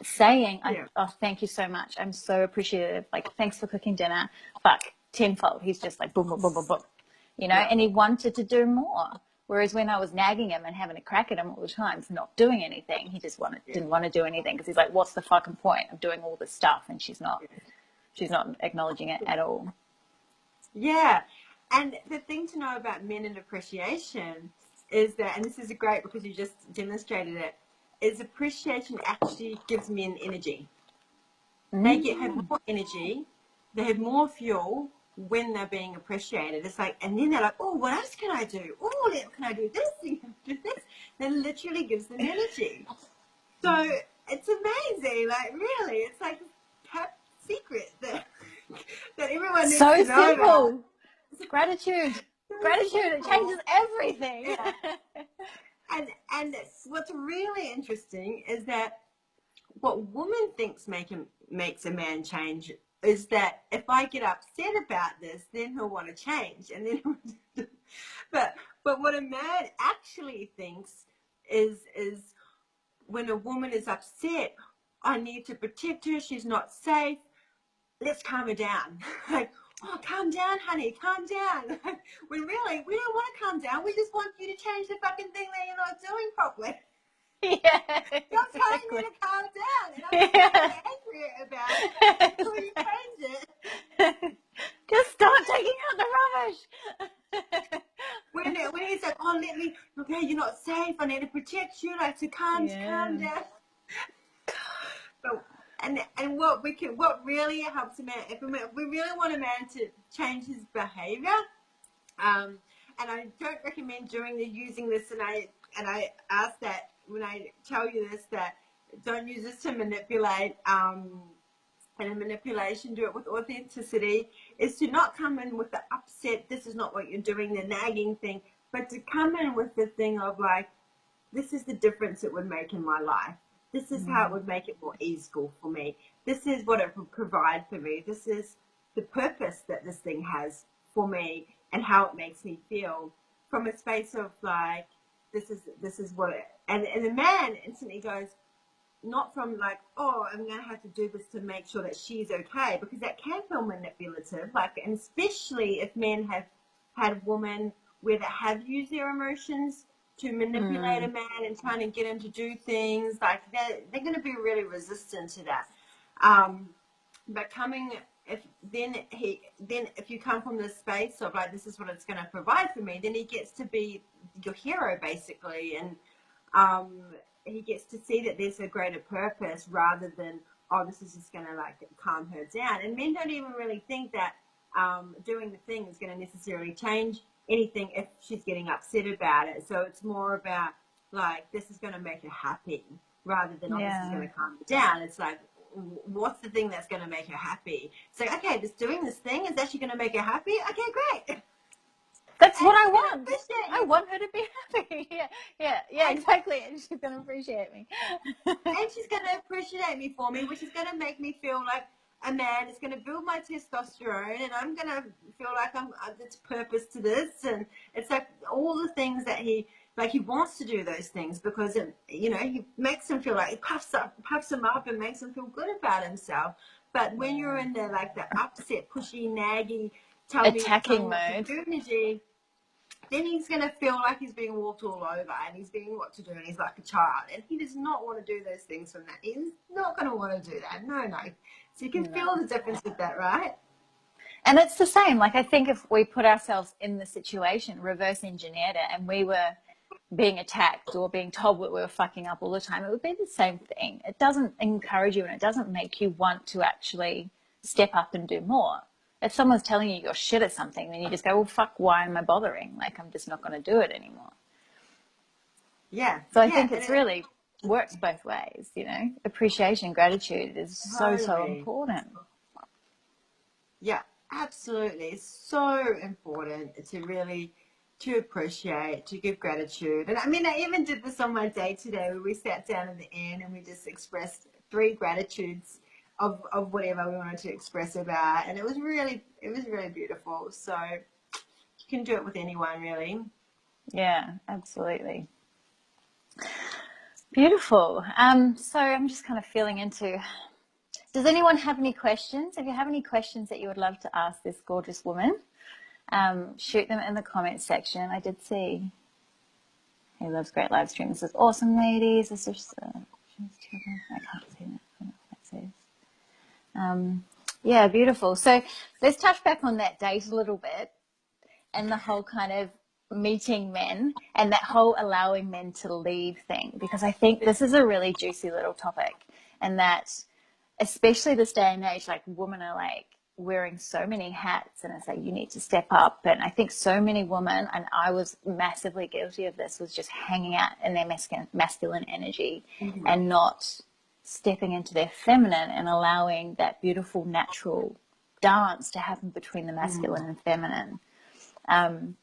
saying, oh, thank you so much, I'm so appreciative, like, thanks for cooking dinner, fuck, tenfold, he's just like boom, boom, boom, boom, boom, and he wanted to do more. Whereas when I was nagging him and having a crack at him all the time for not doing anything, he just didn't want to do anything, because he's like, what's the fucking point of doing all this stuff? And she's not acknowledging it at all. Yeah. And the thing to know about men and appreciation is that, and this is great because you just demonstrated it, is appreciation actually gives men energy. They have more energy, they have more fuel when they're being appreciated. It's like, and then they're like, oh, what else can I do? Oh, can I do this? Can I do this? That literally gives them energy. So it's amazing. Like, really, it's like a top secret that everyone needs to know about. Gratitude, it changes everything. Yeah. And what's really interesting is that what woman thinks makes a man change is that if I get upset about this, then he'll want to change, and then but what a man actually thinks is when a woman is upset, I need to protect her, she's not safe, let's calm her down. Like, oh, calm down, honey, calm down. When really, we don't want to calm down. We just want you to change the fucking thing that you're not doing properly. Yeah, You're telling me to calm down, and I'm still angry about it until you change it. Just start taking out the rubbish. When he's like, oh, let me, okay, you're not safe, I need to protect you, like, to calm down. But, and what really helps a man, if we really want a man to change his behavior, and I don't recommend using this, and I ask that when I tell you this, that don't use this to manipulate, and in manipulation, do it with authenticity, is to not come in with the upset, this is not what you're doing, the nagging thing, but to come in with the thing of like, this is the difference it would make in my life. This is how it would make it more easeful for me. This is what it would provide for me. This is the purpose that this thing has for me and how it makes me feel, from a space of like, this is what it, and the man instantly goes, not from like, oh, I'm going to have to do this to make sure that she's okay, because that can feel manipulative. Like, and especially if men have had women where they have used their emotions to manipulate a man and trying to get him to do things, like they're going to be really resistant to that. But if you come from this space of like, this is what it's going to provide for me, then he gets to be your hero basically, and he gets to see that there's a greater purpose rather than, oh, this is just going to like calm her down. And men don't even really think that doing the thing is going to necessarily change anything if she's getting upset about it. So it's more about like, this is going to make her happy rather than, oh, this is going to calm her down. It's like, what's the thing that's going to make her happy? So, okay, just doing this thing is actually going to make her happy. Okay, great. That's what I want. I want her to be happy. Yeah, exactly. And she's going to appreciate me. And she's going to appreciate me for me, which is going to make me feel like a man. It's going to build my testosterone, and I'm going to feel like there's purpose to this. And it's like all the things that he wants to do those things because he makes him feel like, it puffs him up and makes him feel good about himself. But when you're in the upset, pushy, naggy, attacking mode, energy, then he's going to feel like he's being walked all over and he's being what to do, and he's like a child, and he does not want to do those things from that. He's not going to want to do that. No. So you can feel the difference with that, right? And it's the same. Like, I think if we put ourselves in the situation, reverse engineered it, and we were being attacked or being told that we were fucking up all the time, it would be the same thing. It doesn't encourage you, and it doesn't make you want to actually step up and do more. If someone's telling you you're shit at something, then you just go, well, fuck, why am I bothering? Like, I'm just not going to do it anymore. Yeah. So I think it's really works both ways, Appreciation, gratitude is so important. Yeah, absolutely. It's so important to appreciate, to give gratitude. And I mean, I even did this on my day today where we sat down in the end and we just expressed 3 gratitudes of whatever we wanted to express about, and it was really beautiful. So you can do it with anyone, really. Yeah, absolutely. Beautiful. So I'm just kind of feeling into, does anyone have any questions? If you have any questions that you would love to ask this gorgeous woman, shoot them in the comments section. I did see he loves great live streams. This is awesome, ladies. This is I can't see that. I don't know what that says. Yeah, beautiful. So let's touch back on that date a little bit and the whole kind of meeting men and that whole allowing men to lead thing, because I think this is a really juicy little topic, and that especially this day and age, like, women are like wearing so many hats, and it's like, you need to step up. And I think so many women, and I was massively guilty of this, was just hanging out in their masculine energy and not stepping into their feminine and allowing that beautiful natural dance to happen between the masculine and feminine. And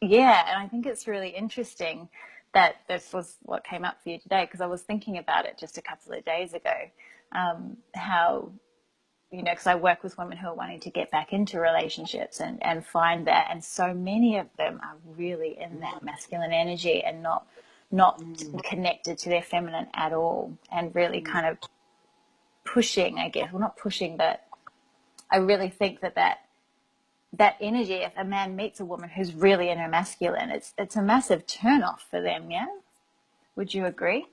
I think it's really interesting that this was what came up for you today, because I was thinking about it just a couple of days ago, how, you know, because I work with women who are wanting to get back into relationships and find that, and so many of them are really in that masculine energy and not connected to their feminine at all, and really kind of pushing, I guess, well, not pushing, but I really think that energy, if a man meets a woman who's really in her masculine, it's a massive turn off for them. Yeah, would you agree?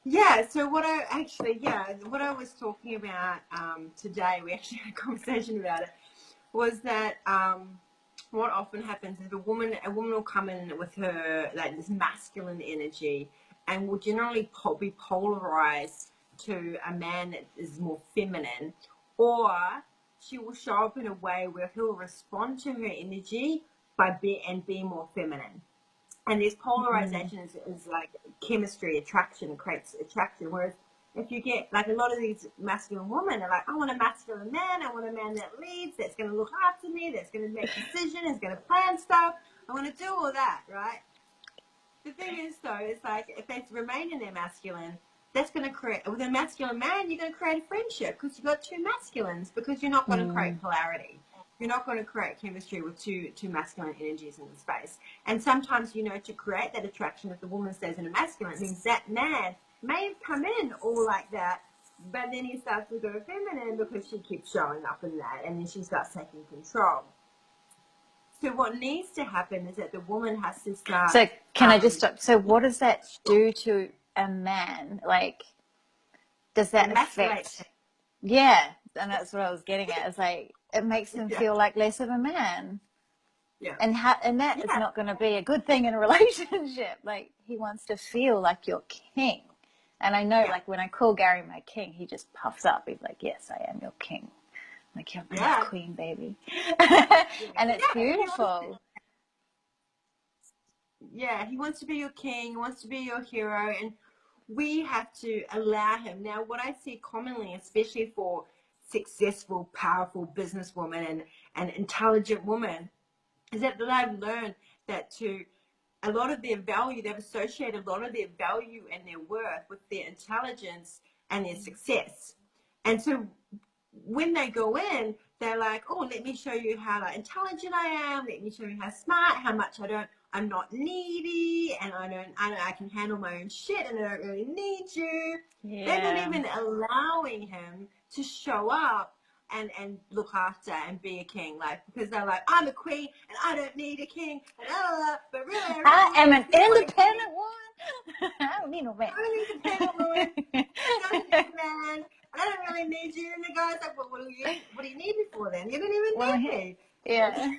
Yeah, so what I was talking about today, we actually had a conversation about it, was that what often happens is a woman will come in with her, like, this masculine energy, and will generally be polarized to a man that is more feminine, or she will show up in a way where he'll respond to her energy being more feminine. And this polarization is like chemistry, attraction, creates attraction. Whereas if you get, like, a lot of these masculine women are like, I want a masculine man, I want a man that leads, that's going to look after me, that's going to make decisions, that's going to plan stuff. I want to do all that, right? The thing is, though, it's like, if they remain in their masculine, that's going to create, with a masculine man, you're going to create a friendship because you've got two masculines, because you're not going to create polarity. You're not going to create chemistry with two masculine energies in the space. And sometimes, you know, to create that attraction, if the woman stays in a masculine, it means that man may have come in all like that, but then he starts to go feminine because she keeps showing up in that, and then she starts taking control. So what needs to happen is that the woman has to start. So can I just stop? So what does that do to a man? Like, does that affect? Yeah, and that's what I was getting at. It's like, it makes him feel like less of a man. Yeah. And that is not going to be a good thing in a relationship. Like, he wants to feel like your king. And I know, like, when I call Gary my king, he just puffs up. He's like, yes, I am your king. I'm like, you're my queen, baby. And it's beautiful. Yeah, he wants to be your king, he wants to be your hero, and we have to allow him. Now, what I see commonly, especially for successful, powerful businesswomen and intelligent women, is that they've learned that to a lot of their value, they've associated a lot of their value and their worth with their intelligence and their success. And so when they go in, they're like, oh, let me show you how, like, intelligent I am. Let me show you how smart, how much I'm not needy, and I can handle my own shit, and I don't really need you. Yeah. They're not even allowing him to show up and look after and be a king, like, because they're like, I'm a queen and I don't need a king, and but really, I am an independent woman. I don't need no man. I'm an independent woman. I don't need a man. I don't really need you. And the guy's like, well, what do you need me for then? You don't even need me. Yeah.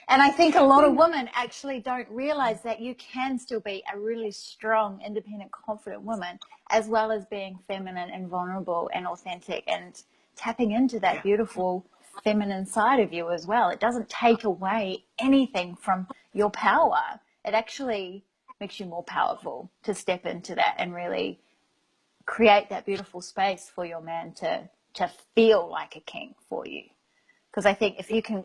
And I think a lot of women actually don't realize that you can still be a really strong, independent, confident woman, as well as being feminine and vulnerable and authentic, and tapping into that beautiful feminine side of you as well. It doesn't take away anything from your power. It actually makes you more powerful to step into that and really create that beautiful space for your man to feel like a king for you. Because I think if you can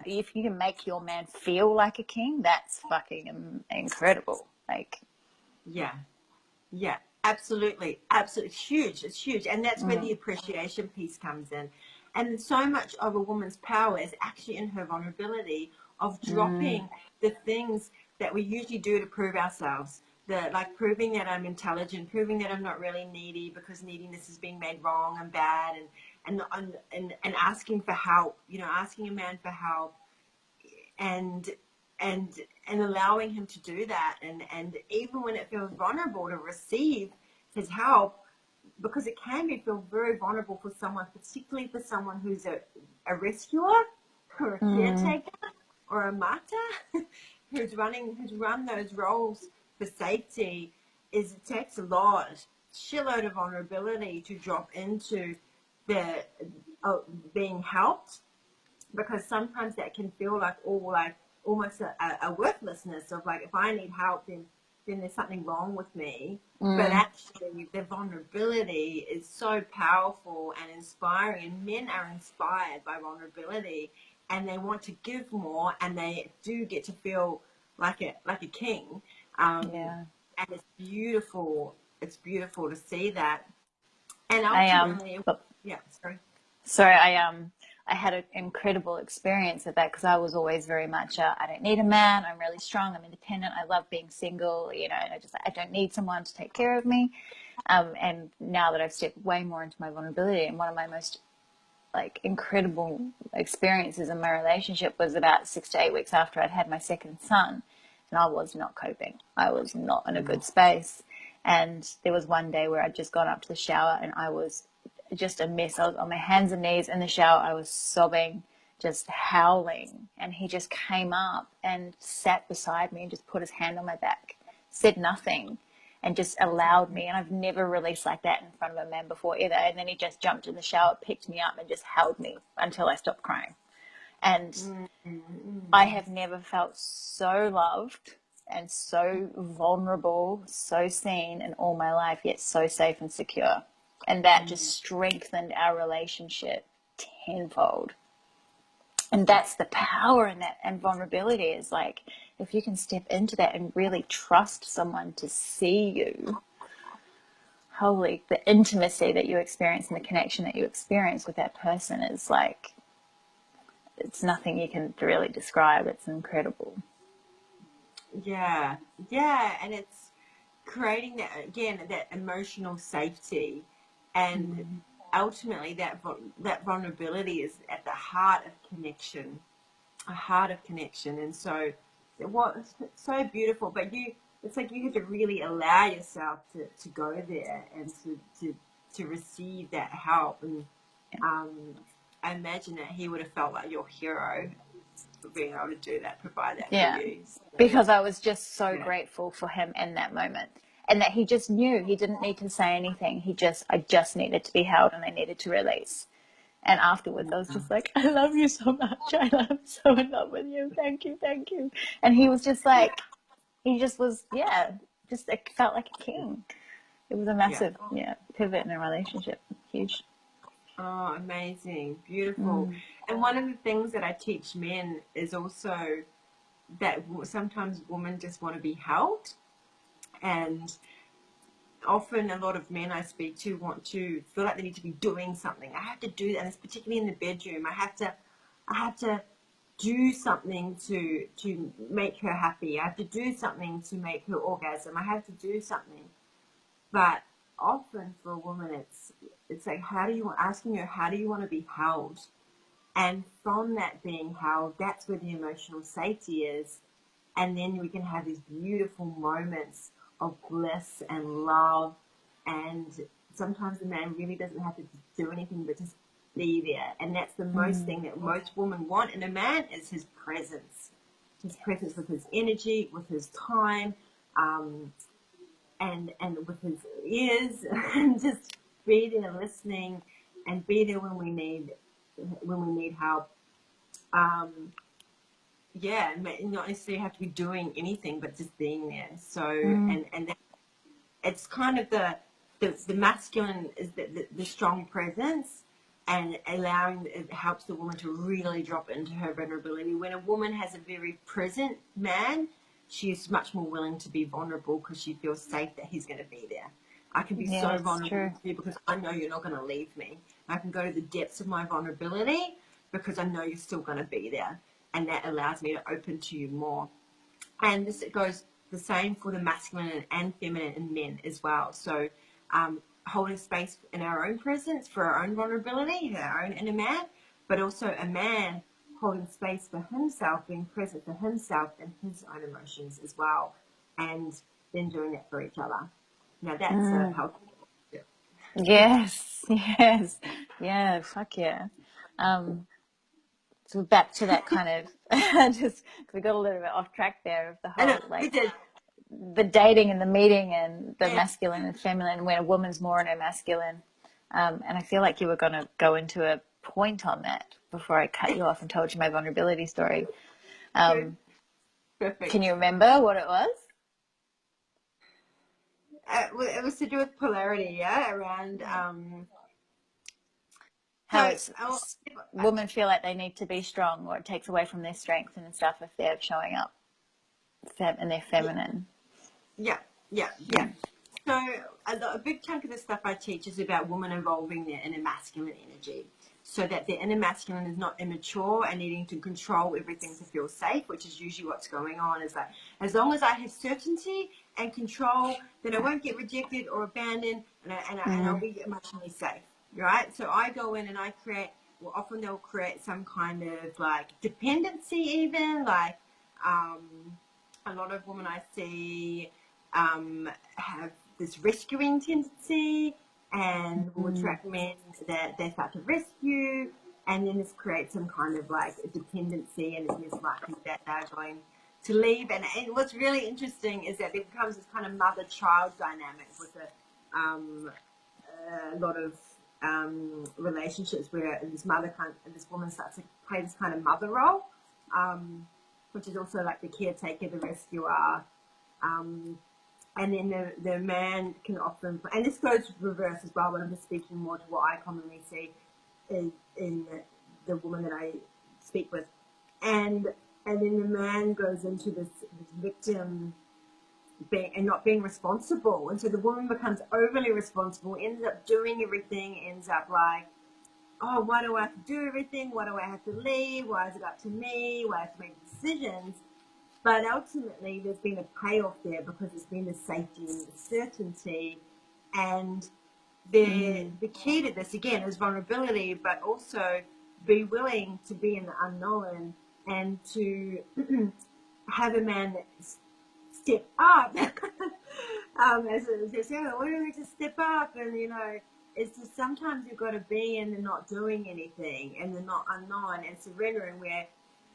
if you can make your man feel like a king, that's fucking incredible. Like, yeah, absolutely, it's huge. It's huge, and that's where the appreciation piece comes in. And so much of a woman's power is actually in her vulnerability of dropping the things that we usually do to prove ourselves. Like proving that I'm intelligent, proving that I'm not really needy, because neediness is being made wrong and bad, and asking for help, you know, asking a man for help, and allowing him to do that, and even when it feels vulnerable to receive his help, because it can feel very vulnerable for someone, particularly for someone who's a rescuer or a caretaker or a mata who's run those roles for safety. It takes a shitload of vulnerability to drop into the being helped, because sometimes that can feel like almost a worthlessness of, like, if I need help, then there's something wrong with me. But actually, the vulnerability is so powerful and inspiring, and men are inspired by vulnerability, and they want to give more, and they do get to feel like a king. Yeah. And it's beautiful. It's beautiful to see that. And I ultimately, oh, yeah, sorry. sorry, I had an incredible experience with that because I was always very much I don't need a man. I'm really strong. I'm independent. I love being single. You know, and I don't need someone to take care of me. And now that I've stepped way more into my vulnerability, and one of my most like incredible experiences in my relationship was about 6 to 8 weeks after I'd had my second son, and I was not coping. I was not in a good space. And there was one day where I'd just gone up to the shower and I was just a mess. I was on my hands and knees in the shower. I was sobbing, just howling. And he just came up and sat beside me and just put his hand on my back, said nothing, and just allowed me. And I've never released like that in front of a man before either. And then he just jumped in the shower, picked me up, and just held me until I stopped crying. And I have never felt so loved and so vulnerable, so seen in all my life, yet so safe and secure. And that just strengthened our relationship tenfold. And that's the power in that. And vulnerability is like, if you can step into that and really trust someone to see you, holy, the intimacy that you experience and the connection that you experience with that person is like, it's nothing you can really describe. It's incredible. Yeah, yeah, and it's creating that again, that emotional safety, and ultimately that vulnerability is at the heart of connection, a heart of connection. And so it was so beautiful, but it's like you have to really allow yourself to go there and to receive that help. And um, I imagine that he would have felt like your hero for being able to do that, provide that for Yeah. you. So, Because I was just so yeah. grateful for him in that moment. And that he just knew he didn't need to say anything. I just needed to be held and I needed to release. And afterwards, I was just like, I love you so much. I'm so in love with you. Thank you. Thank you. And he was just like, he just was, yeah, just it felt like a king. It was a Yeah. massive, yeah, pivot in a relationship. Huge. Oh, amazing. Beautiful. Mm. And one of the things that I teach men is also that sometimes women just want to be held. And often a lot of men I speak to want to feel like they need to be doing something. I have to do that, and it's particularly in the bedroom. I have to do something to make her happy. I have to do something to make her orgasm. I have to do something. But often for a woman, it's like, asking her, how do you want to be held? And from that being held, that's where the emotional safety is. And then we can have these beautiful moments of bliss and love. And sometimes the man really doesn't have to do anything but just be there. And that's the most thing that most women want in a man is his presence. His presence with his energy, with his time, and with his ears, and just be there listening and be there when we need help. Um, yeah, not necessarily have to be doing anything, but just being there. So, Mm. and it's kind of the masculine is the strong presence, and allowing it helps the woman to really drop into her vulnerability. When a woman has a very present man, she's much more willing to be vulnerable because she feels safe that he's going to be there. I can be so Yes, vulnerable true. with you because I know you're not going to leave me. I can go to the depths of my vulnerability because I know you're still going to be there, and that allows me to open to you more. And this goes the same for the masculine and feminine in men as well. So holding space in our own presence for our own vulnerability, our own inner man, but also a man holding space for himself, being present for himself and his own emotions as well, and then doing that for each other. Now that's a Mm. healthy. Yes, yes, yeah, fuck yeah. Um, so back to that kind of, just, we got a little bit off track there of the I know whole, we like, did. the dating and the meeting and the Yeah. masculine and feminine, when a woman's more in her masculine. And I feel like you were going to go into a point on that before I cut you off and told you my vulnerability story. Good. Can you Perfect. remember what it was? Well, it was to do with polarity, yeah, around. Yeah. How So, it's women feel like they need to be strong, or it takes away from their strength and stuff if they're showing up. And they're feminine. Yeah. So a big chunk of the stuff I teach is about women evolving their inner masculine energy, so that their inner masculine is not immature and needing to control everything to feel safe, which is usually what's going on. Is that as long as I have certainty and control, then I won't get rejected or abandoned, and I'll be emotionally safe, right? So I go in and I create, well, often they'll create some kind of like dependency, even like a lot of women I see have this rescuing tendency and will attract men that they start to rescue, and then this creates some kind of like a dependency, and it's likely that they're going to leave. And what's really interesting is that there becomes this kind of mother-child dynamic with a lot of relationships where this woman starts to play this kind of mother role, which is also like the caretaker, the rescuer. And then the man can often, and this goes reverse as well, but I'm just speaking more to what I commonly see in the woman that I speak with. And then the man goes into this victim and not being responsible. And so the woman becomes overly responsible, ends up doing everything, ends up like, oh, why do I have to do everything? Why do I have to leave? Why is it up to me? Why do I have to make decisions? But ultimately, there's been a payoff there because there's been the safety and the certainty. And the key to this, again, is vulnerability, but also be willing to be in the unknown and to have a man that step up. As they say, what do we to step up? And, it's just sometimes you've got to be in the not doing anything and the not unknown and surrendering, where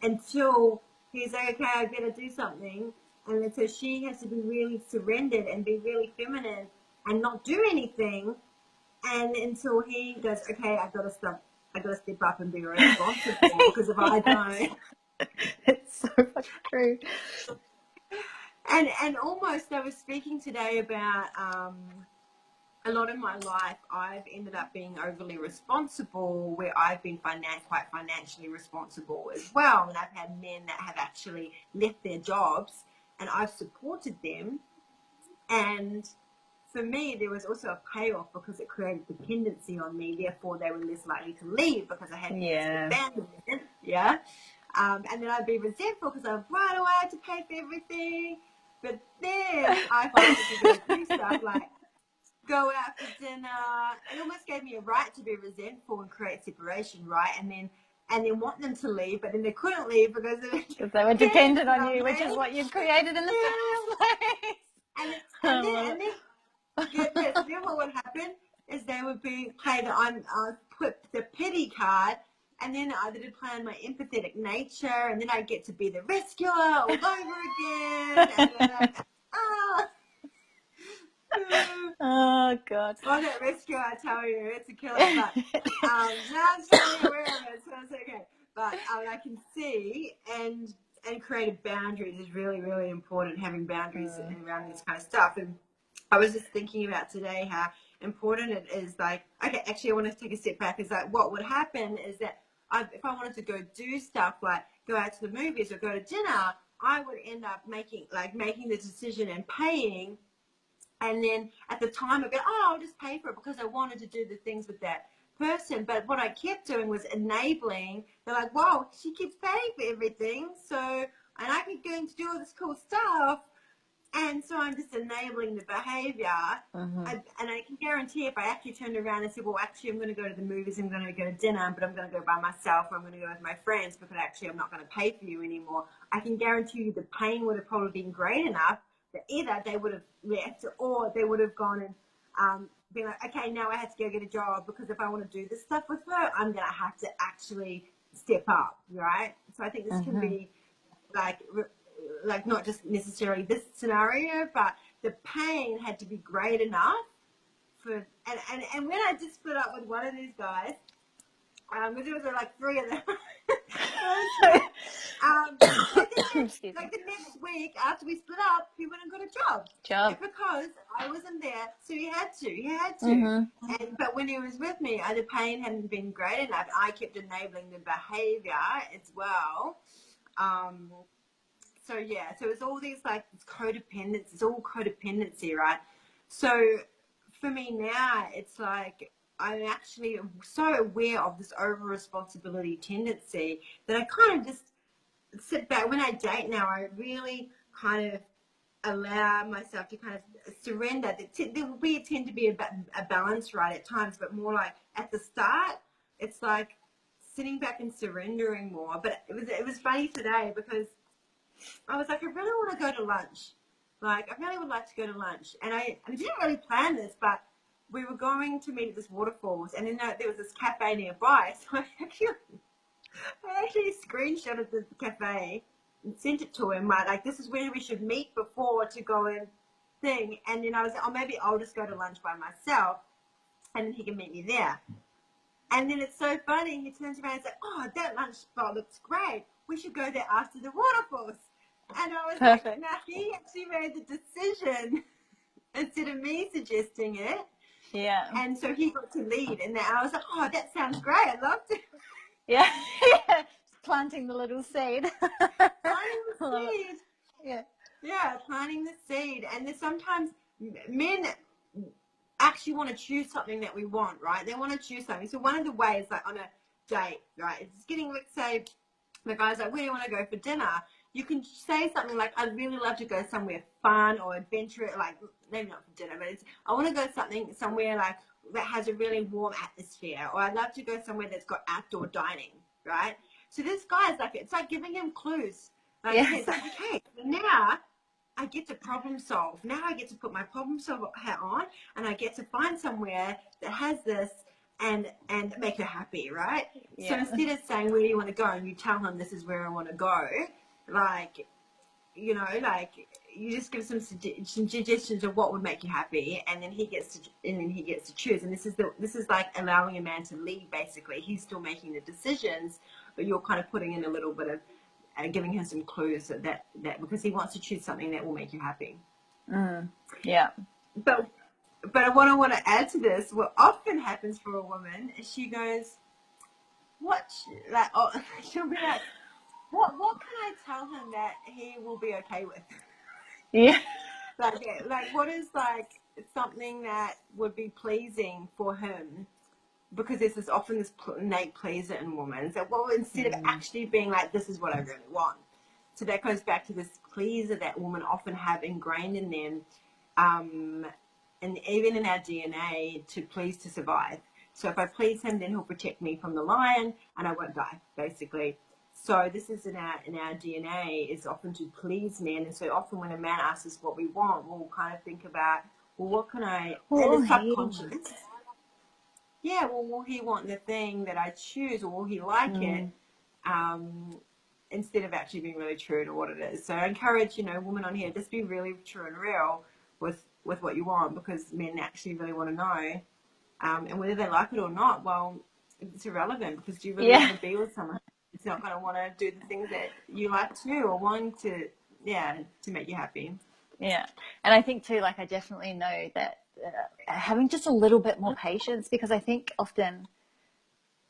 until he's like, okay, I better do something. And then so she has to be really surrendered and be really feminine and not do anything. And until he goes, okay, I got to step up and be responsible because if I don't. It's so fucking true. And almost, I was speaking today about a lot of my life, I've ended up being overly responsible, where I've been quite financially responsible as well. And I've had men that have actually left their jobs and I've supported them. And for me, there was also a payoff because it created dependency on me. Therefore, they were less likely to leave because I had abandonment. Yeah. And then I'd be resentful because why do I have to pay for everything? But then I find that you do stuff like go out for dinner. It almost gave me a right to be resentful and create separation, right? And then want them to leave, but then they couldn't leave because they were dependent on you, which is what you created in the first place. And then what would happen is they would play put the pity card, and then I did play on my empathetic nature, and then I get to be the rescuer all over again. And then oh God! Oh, that rescue! I tell you, it's a killer. But now I'm totally aware of it, so it's okay. But I can see and creative boundaries is really, really important. Having boundaries around this kind of stuff. And I was just thinking about today how important it is. Like, okay, actually, I want to take a step back. Is like what would happen is that if I wanted to go do stuff like go out to the movies or go to dinner, I would end up making the decision and paying. And then at the time, I'd be, I'll just pay for it because I wanted to do the things with that person. But what I kept doing was enabling. They're like, wow, she keeps paying for everything. So, and I keep going to do all this cool stuff. And so I'm just enabling the behavior. And I can guarantee if I actually turned around and said, well, actually, I'm going to go to the movies, I'm going to go to dinner, but I'm going to go by myself, or I'm going to go with my friends because actually I'm not going to pay for you anymore. I can guarantee you the pain would have probably been great enough that either they would have left or they would have gone and been like, okay, now I have to go get a job because if I want to do this stuff with her, I'm going to have to actually step up, right? So I think this can be like not just necessarily this scenario, but the pain had to be great enough for, and when I just split up with one of these guys, because there was like three of them. Like the next week after we split up, he went and got a job. Because I wasn't there, so he had to. But when he was with me, the pain hadn't been great enough. I kept enabling the behavior as well. so it's all these like it's codependence. It's all codependency, right? So for me now, it's like I'm actually so aware of this over responsibility tendency that I kind of just sit back. When I date now, I really kind of allow myself to kind of surrender. There will tend to be a balance, right, at times, but more like at the start, it's like sitting back and surrendering more. But it was funny today because I was like, I really want to go to lunch. Like, I really would like to go to lunch. And I didn't really plan this, but we were going to meet at this waterfalls, and then there was this cafe nearby. So I actually screenshotted the cafe and sent it to him. Like, this is where we should meet before to go and thing. And then I was like, oh, maybe I'll just go to lunch by myself, and then he can meet me there. And then it's so funny. He turns around and says, oh, that lunch spot looks great. We should go there after the waterfalls. And I was Perfect. like, nah, he actually made the decision instead of me suggesting it. Yeah. And so he got to lead. And then I was like, oh, that sounds great. I loved it. Yeah. Just planting the little seed. Planting the seed. Yeah. Yeah, planting the seed. And then sometimes men actually want to choose something that we want, right? They want to choose something. So one of the ways, like on a date, right, it's getting, let's say, the guy's like, where do you want to go for dinner? You can say something like, I'd really love to go somewhere fun or adventurous, like maybe not for dinner, but I want to go somewhere like that has a really warm atmosphere, or I'd love to go somewhere that's got outdoor dining, right? So this guy's like, it's like giving him clues. Like, Yes. he's like, okay, now I get to problem solve. Now I get to put my problem solver hat on, and I get to find somewhere that has this and make her happy, right? Yeah. So instead of saying, where do you want to go? And you tell him this is where I want to go, like, you know, like you just give some suggestions of what would make you happy, and then he gets to choose. And this is like allowing a man to lead. Basically, he's still making the decisions, but you're kind of putting in a little bit of giving him some clues that because he wants to choose something that will make you happy. Yeah. But what I want to add to this, what often happens for a woman is she goes, she'll be like, what can I tell him that he will be okay with? Yeah. Like what is like something that would be pleasing for him? Because there's often this innate pleaser in women. So, well, instead of actually being like, this is what I really want. So that goes back to this pleaser that women often have ingrained in them, and even in our DNA, to please to survive. So if I please him, then he'll protect me from the lion, and I won't die, basically. So this is in our DNA, is often to please men. And so often when a man asks us what we want, we'll kind of think about, well, what can I? And it's subconscious. Yeah, well, will he want the thing that I choose, or will he like it? Instead of actually being really true to what it is. So I encourage, women on here, just be really true and real with what you want, because men actually really want to know. And whether they like it or not, well, it's irrelevant, because do you really want to be with someone who's not going to want to do the things that you like to, or wanting to make you happy? Yeah. And I think too, like, I definitely know that having just a little bit more patience, because I think often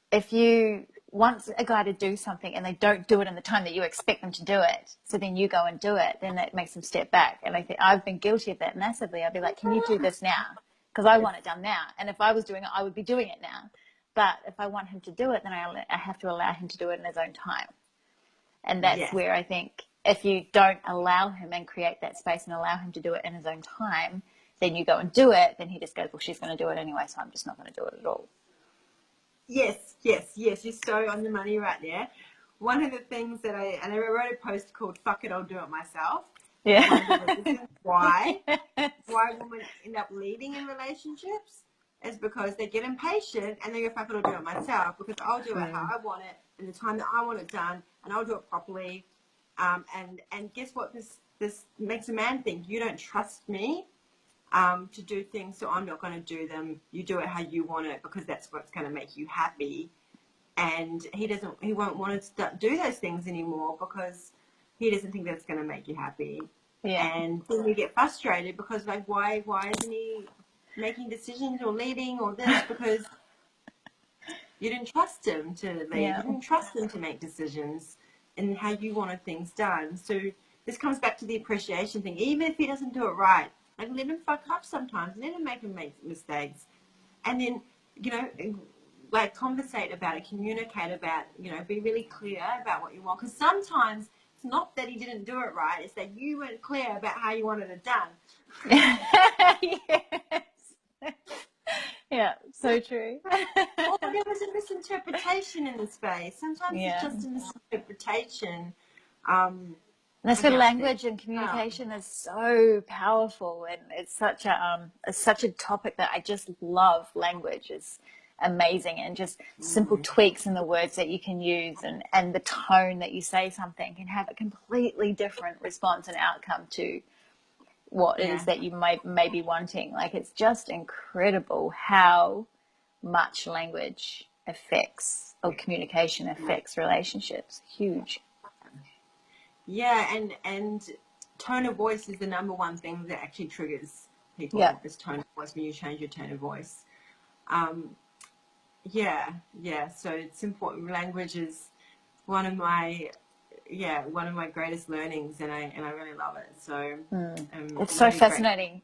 if you want a guy to do something and they don't do it in the time that you expect them to do it, so then you go and do it, then that makes them step back. And I think I've been guilty of that massively. I'd be like, can you do this now? Because I want it done now. And if I was doing it, I would be doing it now. But if I want him to do it, then I have to allow him to do it in his own time. And that's where I think if you don't allow him and create that space and allow him to do it in his own time, then you go and do it, then he just goes, well, she's going to do it anyway, so I'm just not going to do it at all. Yes. You're so on the money right there. One of the things that I wrote a post called "Fuck It, I'll Do It Myself." Yeah. One of the reasons why women end up leading in relationships is because they get impatient and they go, "Fuck it, I'll do it myself," because I'll do it how I want it and the time that I want it done, and I'll do it properly. And guess what? This makes a man think, you don't trust me to do things, so I'm not going to do them. You do it how you want it, because that's what's going to make you happy. And he won't want to do those things anymore, because he doesn't think that's going to make you happy. Yeah. And then you get frustrated, because like, why isn't he making decisions or leading or this? Because you didn't trust him to lead. You didn't trust him to make decisions and how you wanted things done. So this comes back to the appreciation thing. Even if he doesn't do it right, like let him fuck up sometimes, let him make mistakes, and then, you know, like conversate about it, communicate about, you know, be really clear about what you want. Because sometimes it's not that he didn't do it right, it's that you weren't clear about how you wanted it done. Yes. Yeah, so true. Or there was a misinterpretation in the space. Sometimes it's Yeah. just a misinterpretation. That's where language and communication is so powerful, and it's such a topic that I just love. Language is amazing, and just simple tweaks in the words that you can use, and the tone that you say something can have a completely different response and outcome to what it is that you may be wanting. Like, it's just incredible how much language affects, or communication affects, relationships. Huge. Yeah, and tone of voice is the number one thing that actually triggers people. Yeah. This tone of voice, when you change your tone of voice. So it's important. Language is one of my greatest learnings, and I really love it. So It's so really fascinating.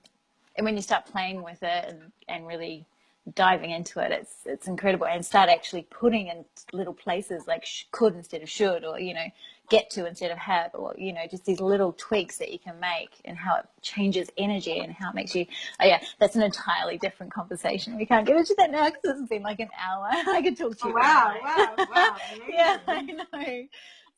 And when you start playing with it and really diving into it, it's incredible. And start actually putting in little places like could instead of should, or, you know, get to instead of have, or, you know, just these little tweaks that you can make, and how it changes energy and how it makes you. Oh yeah, that's an entirely different conversation. We can't get into that now because it's been like an hour. I could talk to you. Wow. Yeah, I know.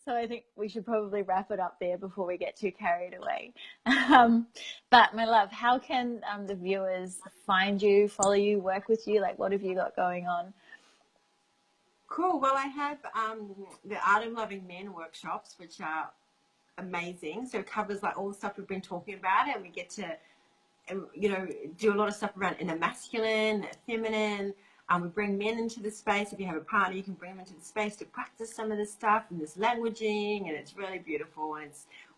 So I think we should probably wrap it up there before we get too carried away. But my love, how can the viewers find you, follow you, work with you? Like, what have you got going on? Cool. Well, I have the Art of Loving Men workshops, which are amazing. So it covers like all the stuff we've been talking about, and we get to, you know, do a lot of stuff around inner masculine, feminine. We bring men into the space. If you have a partner, you can bring them into the space to practice some of this stuff and this languaging, and it's really beautiful. And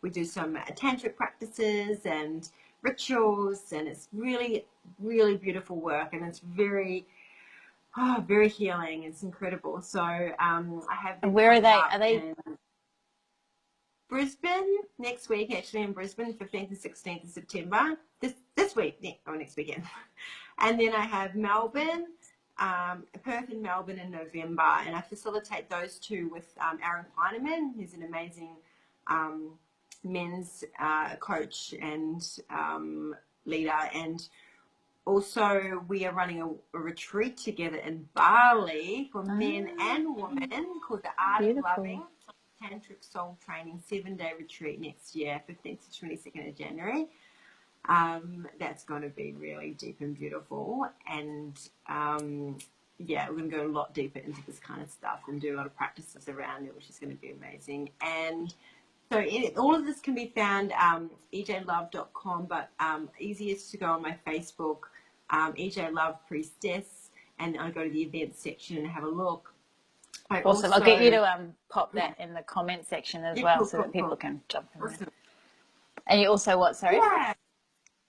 we do some tantric practices and rituals, and it's really, really beautiful work, and it's very healing. It's incredible. So I have. And where are they? Are they Brisbane next week? Actually, in Brisbane, 15th and 16th of September. This week, or next weekend. And then I have Melbourne, Perth and Melbourne in November, and I facilitate those two with Aaron Kleineman, who's an amazing men's coach and leader. And also we are running a retreat together in Bali for men and women called the Art of Loving Tantric Soul Training 7-day retreat next year, 15th to 22nd of January. That's going to be really deep and beautiful, and we're going to go a lot deeper into this kind of stuff and do a lot of practices around it, which is going to be amazing. And so all of this can be found ejlove.com, but easiest to go on my Facebook, EJ Love Priestess, and I go to the events section and have a look. Awesome. I'll get you to pop that in the comment section as well, so that people can jump in there. And you also what, sorry?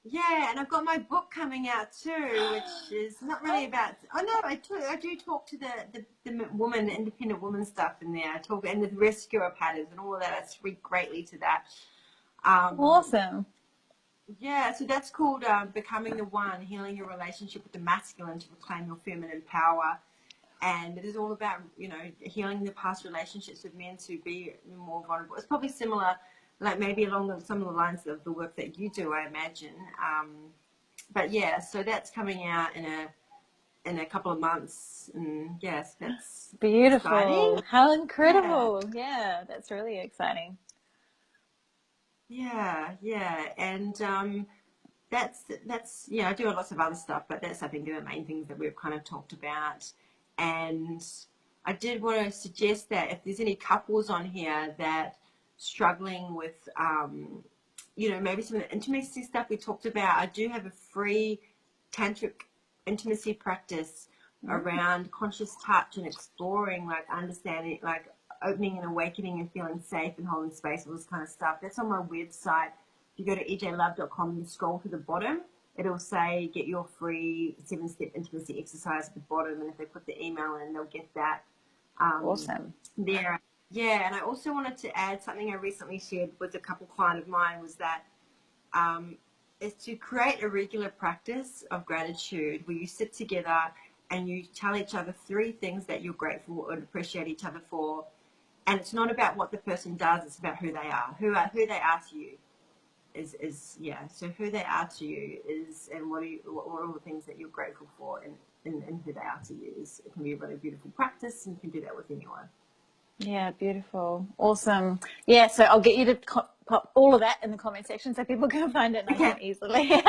Yeah, and I've got my book coming out too, which is not really about. Oh no, I do talk to the woman, the independent woman stuff in there. I talk, and the rescuer patterns and all of that. I speak greatly to that. Awesome. Yeah, so that's called Becoming the One: Healing Your Relationship with the Masculine to Reclaim Your Feminine Power. And it is all about, you know, healing the past relationships with men to be more vulnerable. It's probably similar, like maybe along some of the lines of the work that you do, I imagine. But yeah, so that's coming out in a couple of months, and yes, that's beautiful. Exciting. How incredible! Yeah, that's really exciting. Yeah, and that's I do lots of other stuff, but that's, I think, the main things that we've kind of talked about. And I did want to suggest that if there's any couples on here that struggling with, maybe some of the intimacy stuff we talked about, I do have a free tantric intimacy practice around conscious touch and exploring, like understanding, like opening and awakening and feeling safe and holding space, all this kind of stuff. That's on my website. If you go to ejlove.com and you scroll to the bottom, it'll say get your free 7-step intimacy exercise at the bottom, and if they put the email in, they'll get that. Awesome. There. Yeah, and I also wanted to add something I recently shared with a couple client of mine was that is to create a regular practice of gratitude where you sit together and you tell each other 3 things that you're grateful and appreciate each other for. And it's not about what the person does, it's about who they are, who they are to you. Yeah. So who they are to you is, and what are all the things that you're grateful for, and who they are to you is. It can be a really beautiful practice, and you can do that with anyone. Yeah, beautiful. Awesome. Yeah, so I'll get you to pop all of that in the comment section so people can find it nice and easily.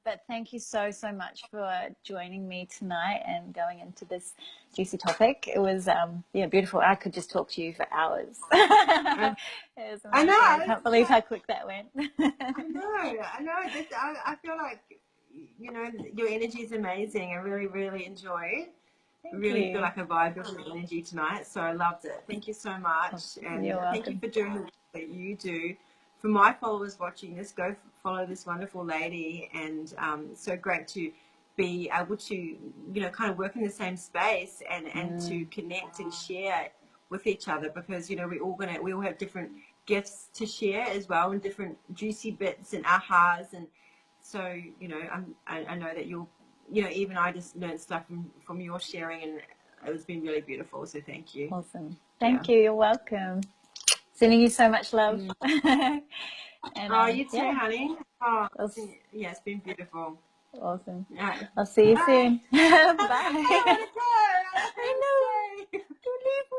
But thank you so much for joining me tonight and going into this juicy topic. It was, beautiful. I could just talk to you for hours. It was amazing. I know. I can't believe how quick that went. I know. I feel like, your energy is amazing. I really, really enjoyed. Really feel like I vibed with your energy tonight, so I loved it. Thank you so much, and thank you for doing the work that you do. For my followers watching this, go follow this wonderful lady, and it's so great to be able to, kind of work in the same space and to connect and share with each other, because we all have different gifts to share as well, and different juicy bits and ahas, and so I know that you'll. Even I just learned stuff from your sharing, and it's been really beautiful. So thank you. Awesome. Thank you. You're welcome. Sending you so much love. And, you too, honey. Oh, Awesome. yeah, it's been beautiful. Awesome. Right. I'll see you soon. Bye. I want to go. I know. Don't leave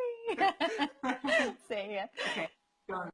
me. See ya. Okay. Go on.